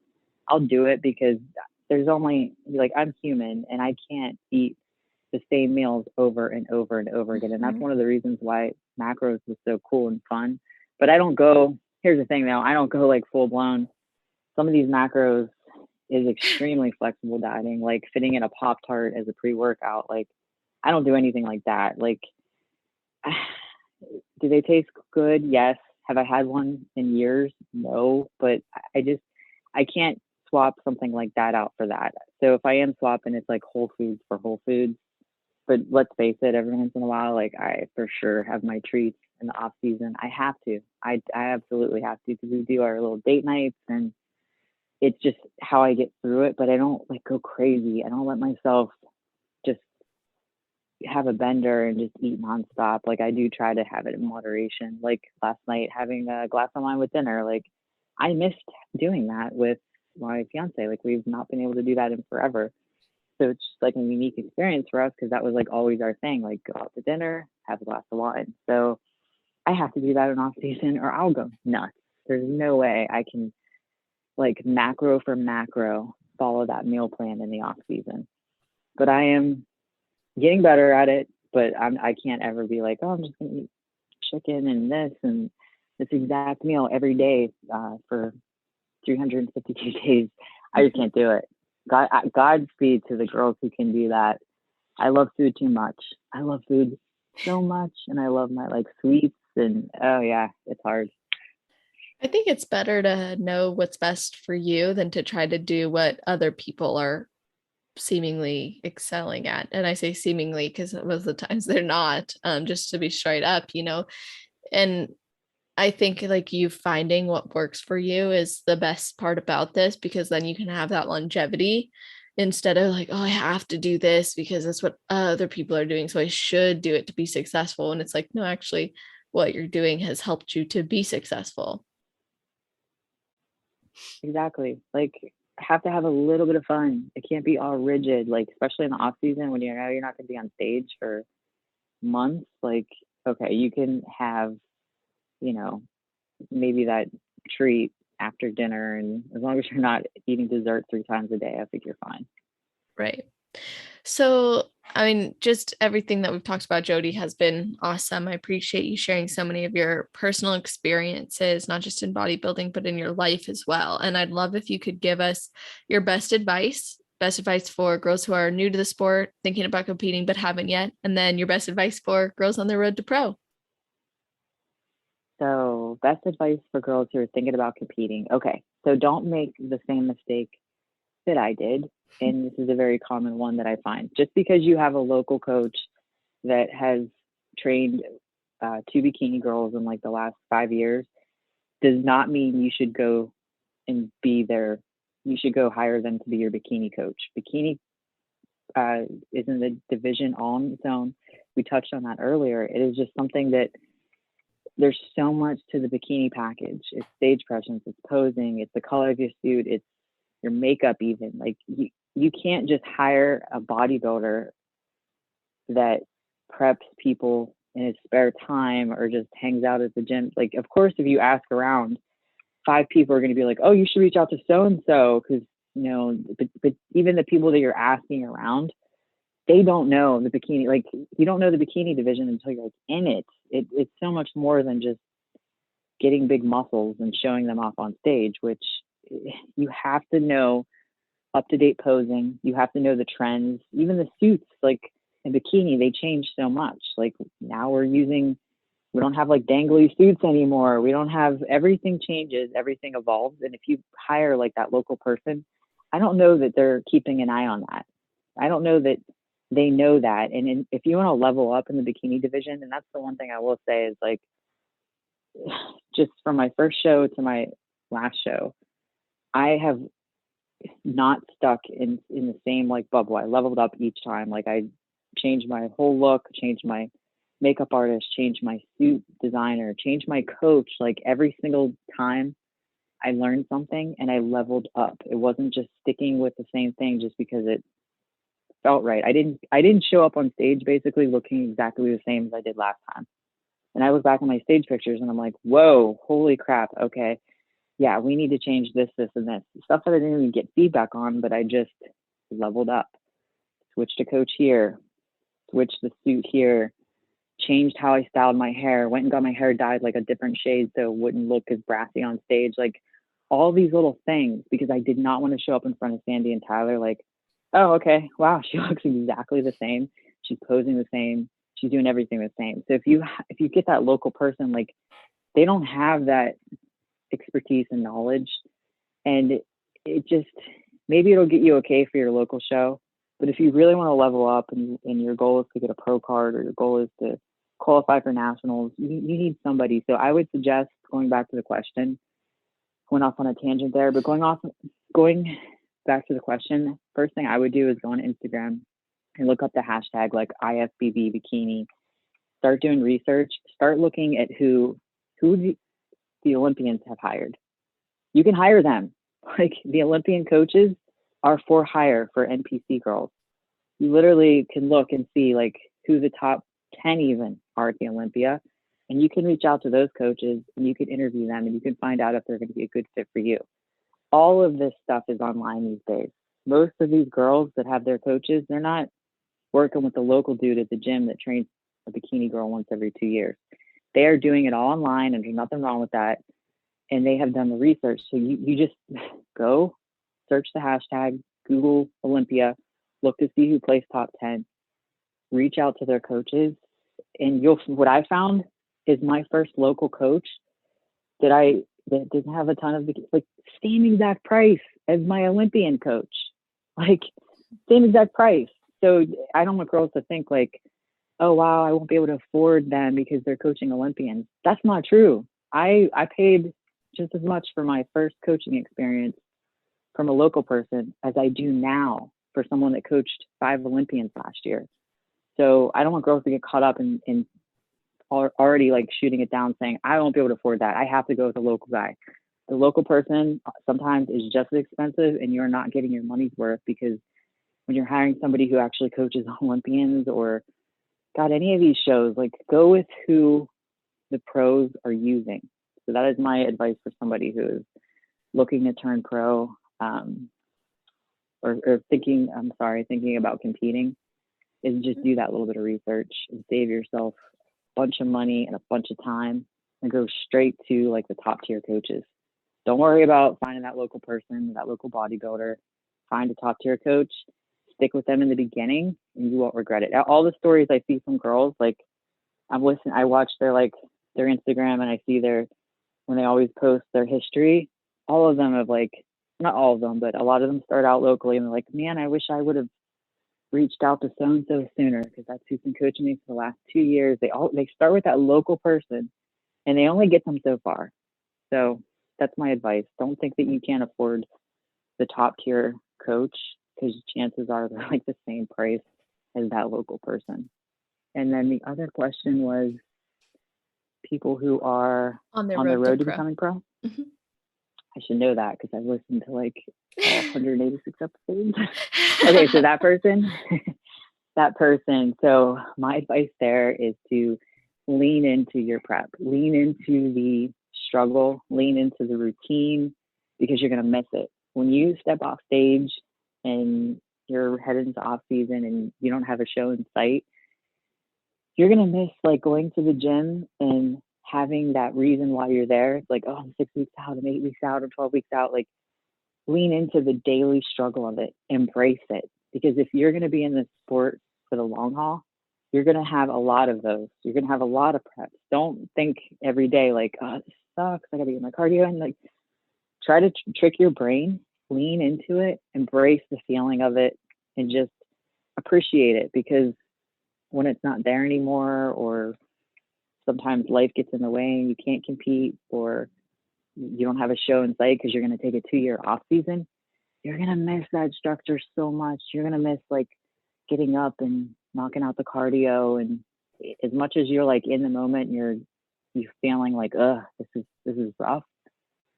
Speaker 2: I'll do it, because there's only, like, I'm human and I can't eat the same meals over and over and over again. And that's one of the reasons why macros was so cool and fun. But here's the thing though, I don't go like full blown. Some of these macros is extremely flexible dieting, like fitting in a Pop-Tart as a pre-workout. Like, I don't do anything like that. Like, do they taste good? Yes. Have I had one in years? No. But I can't swap something like that out for that. So if I am swapping, it's like whole foods for whole foods. But let's face it, every once in a while, like, I for sure have my treats in the off season. I have to. I absolutely have to, because we do our little date nights, and it's just how I get through it, but I don't like go crazy. I don't let myself just have a bender and just eat nonstop. Like I do try to have it in moderation. Like last night having a glass of wine with dinner, like I missed doing that with my fiance. Like we've not been able to do that in forever. So it's just like a unique experience for us because that was like always our thing, like go out to dinner, have a glass of wine. So I have to do that in off season or I'll go nuts. There's no way I can like macro for macro follow that meal plan in the off season. But I am getting better at it, but I can't ever be like, oh, I'm just gonna eat chicken and this exact meal every day for 352 days. I just can't do it. Godspeed to the girls who can do that. I love food too much. I love food so much, and I love my like sweets and oh yeah, it's hard.
Speaker 1: I think it's better to know what's best for you than to try to do what other people are seemingly excelling at. And I say seemingly because most of the times they're not, just to be straight up, And I think like you finding what works for you is the best part about this because then you can have that longevity instead of like, oh, I have to do this because that's what other people are doing. So I should do it to be successful. And it's like, no, actually, what you're doing has helped you to be successful.
Speaker 2: Exactly. Like have to have a little bit of fun. It can't be all rigid, like especially in the off season when you know you're not going to be on stage for months. Like, okay, you can have, you know, maybe that treat after dinner, and as long as you're not eating dessert 3 times a day, I think you're fine.
Speaker 1: Right. So, I mean, just everything that we've talked about, Jodie, has been awesome. I appreciate you sharing so many of your personal experiences, not just in bodybuilding, but in your life as well. And I'd love if you could give us your best advice for girls who are new to the sport, thinking about competing, but haven't yet. And then your best advice for girls on the road to pro.
Speaker 2: So, best advice for girls who are thinking about competing. Okay, so don't make the same mistake that I did. And this is a very common one that I find. Just because you have a local coach that has trained 2 bikini girls in like the last 5 years does not mean you should go and be their, you should go hire them to be your bikini coach. Bikini is in the division on its own. We touched on that earlier. It is just something that there's so much to the bikini package. It's stage presence, it's posing, it's the color of your suit, it's your makeup even. Like you can't just hire a bodybuilder that preps people in his spare time or just hangs out at the gym. Like, of course, if you ask around, 5 people are going to be like, oh, you should reach out to so-and-so because, but even the people that you're asking around, they don't know the bikini. Like, you don't know the bikini division until you're like in it. It's so much more than just getting big muscles and showing them off on stage, which you have to know up-to-date posing. You have to know the trends, even the suits, like in bikini, they change so much. Like now we don't have like dangly suits anymore. We don't have, everything changes, everything evolves. And if you hire like that local person, I don't know that they're keeping an eye on that. I don't know that they know that. And if you want to level up in the bikini division, and that's the one thing I will say is like, just from my first show to my last show, I have not stuck in the same like bubble. I leveled up each time. Like I changed my whole look, changed my makeup artist, changed my suit designer, changed my coach. Like every single time I learned something and I leveled up. It wasn't just sticking with the same thing just because it felt right. I didn't show up on stage basically looking exactly the same as I did last time. And I look back on my stage pictures and I'm like, whoa, holy crap. Okay. Yeah, we need to change this, this, and this. Stuff that I didn't even get feedback on, but I just leveled up. Switched a coach here, switched the suit here, changed how I styled my hair, went and got my hair dyed like a different shade so it wouldn't look as brassy on stage. Like all these little things, because I did not want to show up in front of Sandy and Tyler like, oh, okay, wow, she looks exactly the same. She's posing the same. She's doing everything the same. So if you get that local person, like they don't have that expertise and knowledge, and it just, maybe it'll get you okay for your local show, but if you really want to level up and your goal is to get a pro card or your goal is to qualify for nationals, you need somebody. So I would suggest, going back to the question, went off on a tangent there, but going back to the question, first thing I would do is go on Instagram and look up the hashtag like IFBB bikini, start doing research, start looking at who the Olympians have hired. You can hire them. Like, the Olympian coaches are for hire for NPC girls. You literally can look and see like who the top 10 even are at the Olympia, and you can reach out to those coaches and you can interview them and you can find out if they're going to be a good fit for you. All of this stuff is online these days. Most of these girls that have their coaches, they're not working with the local dude at the gym that trains a bikini girl once every 2 years. They are doing it all online, and there's nothing wrong with that. And they have done the research. So you just go search the hashtag, Google Olympia, look to see who placed top 10, reach out to their coaches. And what I found is my first local coach that didn't have a ton of, like, same exact price as my Olympian coach, like same exact price. So I don't want girls to think like, oh, wow, I won't be able to afford them because they're coaching Olympians. That's not true. I paid just as much for my first coaching experience from a local person as I do now for someone that coached 5 Olympians last year. So I don't want girls to get caught up in already like shooting it down saying, I won't be able to afford that. I have to go with a local guy. The local person sometimes is just as expensive, and you're not getting your money's worth, because when you're hiring somebody who actually coaches Olympians or got any of these shows, like, go with who the pros are using. So that is my advice for somebody who is looking to turn pro, or thinking about competing, is just do that little bit of research and save yourself a bunch of money and a bunch of time, and go straight to like the top tier coaches. Don't worry about finding that local person, that local bodybuilder. Find a top tier coach, stick with them in the beginning, and you won't regret it. All the stories I see from girls, like, I watch their Instagram, and I see when they always post their history, all of them have, like, not all of them, but a lot of them start out locally, and they're like, man, I wish I would have reached out to so-and-so sooner, because that's who's been coaching me for the last 2 years. They start with that local person, and they only get them so far. So that's my advice. Don't think that you can't afford the top tier coach, because chances are they're like the same price as that local person. And then the other question was people who are on the road to becoming pro.
Speaker 1: Mm-hmm.
Speaker 2: I should know that because I've listened to like all 186 episodes. Okay, so that person. So my advice there is to lean into your prep, lean into the struggle, lean into the routine, because you're going to miss it. When you step off stage and you're headed into off season and you don't have a show in sight, you're going to miss like going to the gym and having that reason why you're there. It's like, oh, I'm 6 weeks out, I'm 8 weeks out, I'm 12 weeks out. Like, lean into the daily struggle of it, embrace it. Because if you're going to be in the sport for the long haul, you're going to have a lot of those. You're going to have a lot of preps. Don't think every day like, oh, this sucks, I got to get my cardio in. Like, try to trick your brain, lean into it, embrace the feeling of it, and just appreciate it. Because when it's not there anymore, or sometimes life gets in the way and you can't compete, or you don't have a show in sight because you're going to take a 2-year off season, you're going to miss that structure so much. You're going to miss like getting up and knocking out the cardio. And as much as you're like in the moment and you're feeling like, this is rough,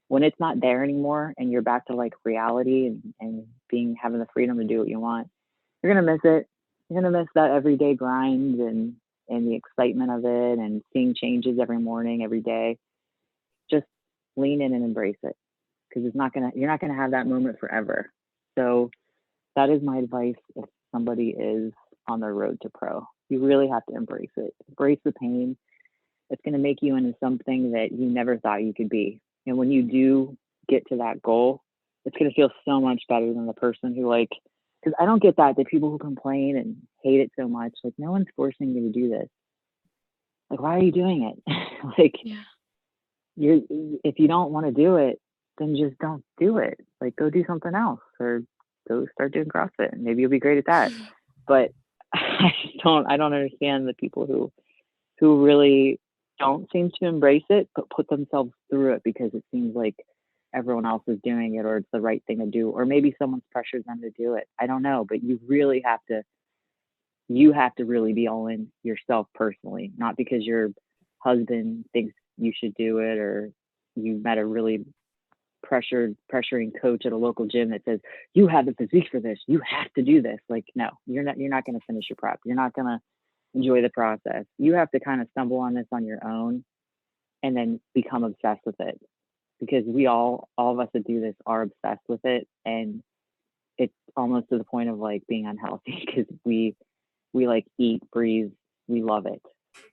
Speaker 2: when it's not there anymore and you're back to like reality and having the freedom to do what you want, you're going to miss it. You're going to miss that everyday grind and the excitement of it, and seeing changes every morning, every day. Just lean in and embrace it, because you're not going to have that moment forever. So that is my advice. If somebody is on their road to pro, you really have to embrace it. Embrace the pain. It's going to make you into something that you never thought you could be. And when you do get to that goal, it's going to feel so much better than the person who, like, because I don't get that, the people who complain and hate it so much. Like, no one's forcing you to do this. Like, why are you doing it? Like, yeah. If you don't want to do it, then just don't do it. Like, go do something else, or go start doing CrossFit, and maybe you'll be great at that. But I don't understand the people who really don't seem to embrace it, but put themselves through it, because it seems like everyone else is doing it or it's the right thing to do, or maybe someone's pressured them to do it. I don't know, but you have to really be all in yourself personally, not because your husband thinks you should do it or you met a really pressuring coach at a local gym that says you have the physique for this, you have to do this. Like, no, you're not going to finish your prep. You're not going to enjoy the process. You have to kind of stumble on this on your own and then become obsessed with it, because all of us that do this are obsessed with it, and it's almost to the point of like being unhealthy, because we like eat, breathe, we love it.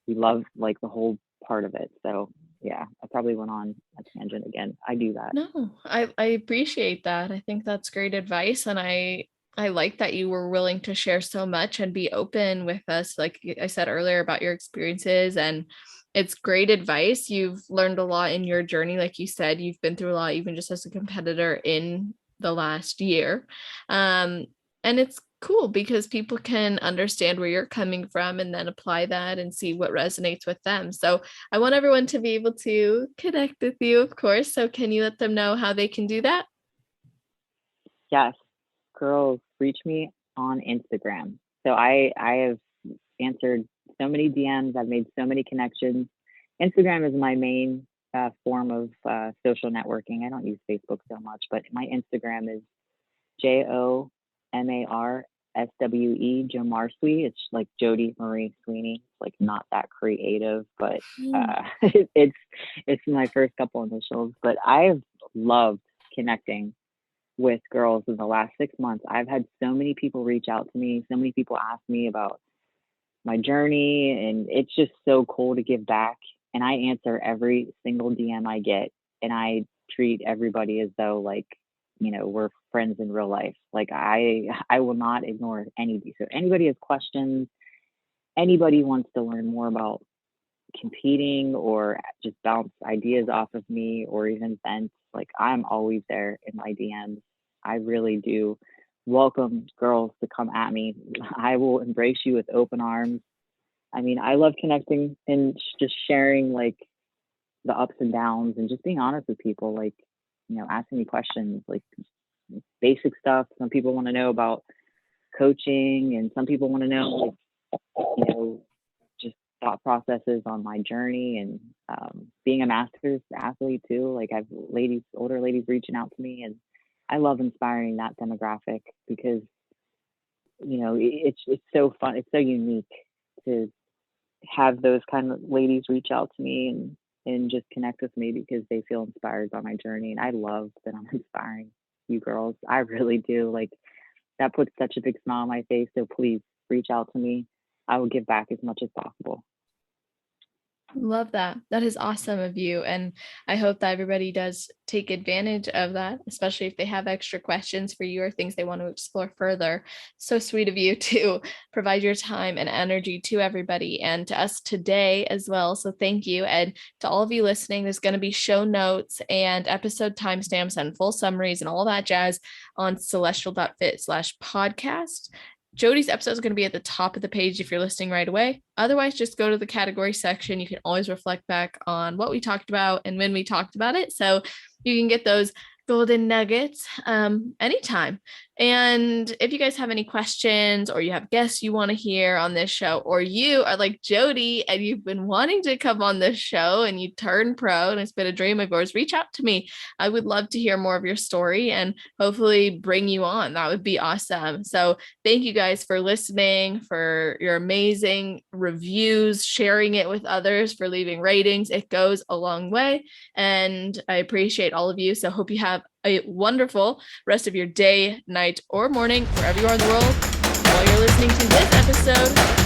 Speaker 2: We love like the whole part of it. So yeah, I probably went on a tangent again. I do that.
Speaker 1: No, I appreciate that. I think that's great advice. And I like that you were willing to share so much and be open with us. Like I said earlier about your experiences, and it's great advice. You've learned a lot in your journey. Like you said, you've been through a lot, even just as a competitor in the last year. And it's cool because people can understand where you're coming from and then apply that and see what resonates with them. So I want everyone to be able to connect with you, of course. So can you let them know how they can do that?
Speaker 2: Yes, girls, reach me on Instagram. So I have answered so many DMs. I've made so many connections. Instagram is my main form of social networking. I don't use Facebook so much, but my Instagram is JOMARSWE, Jomarswe. It's like Jodie Marie Sweeney. It's like not that creative, but it's my first couple initials. But I have loved connecting with girls in the last 6 months. I've had so many people reach out to me. So many people ask me about my journey, and it's just so cool to give back. And I answer every single DM I get, and I treat everybody as though like, you know, we're friends in real life. Like I will not ignore anybody. So anybody has questions, anybody wants to learn more about competing or just bounce ideas off of me or even vent, like I'm always there in my DMs. I really do welcome girls to come at me. I will embrace you with open arms. I mean, I love connecting and just sharing like the ups and downs and just being honest with people, like, you know, asking me questions, like basic stuff. Some people want to know about coaching, and some people want to know, like, you know, just thought processes on my journey and being a master's athlete too. Like I've older ladies reaching out to me, and I love inspiring that demographic because, you know, it's so fun. It's so unique to have those kind of ladies reach out to me and just connect with me because they feel inspired by my journey. And I love that I'm inspiring you girls. I really do. Like that puts such a big smile on my face. So please reach out to me. I will give back as much as possible.
Speaker 1: Love that. That is awesome of you. And I hope that everybody does take advantage of that, especially if they have extra questions for you or things they want to explore further. So sweet of you to provide your time and energy to everybody and to us today as well. So thank you. And to all of you listening, there's going to be show notes and episode timestamps and full summaries and all that jazz on celestial.fit/podcast. Jodie's episode is going to be at the top of the page if you're listening right away. Otherwise, just go to the category section. You can always reflect back on what we talked about and when we talked about it. So you can get those golden nuggets anytime. And if you guys have any questions or you have guests you want to hear on this show, or you are like Jodie and you've been wanting to come on this show and you turn pro and it's been a dream of yours, reach out to me. I would love to hear more of your story and hopefully bring you on. That would be awesome. So thank you guys for listening, for your amazing reviews, sharing it with others, for leaving ratings. It goes a long way and I appreciate all of you. So hope you have a wonderful rest of your day, night, or morning, wherever you are in the world, while you're listening to this episode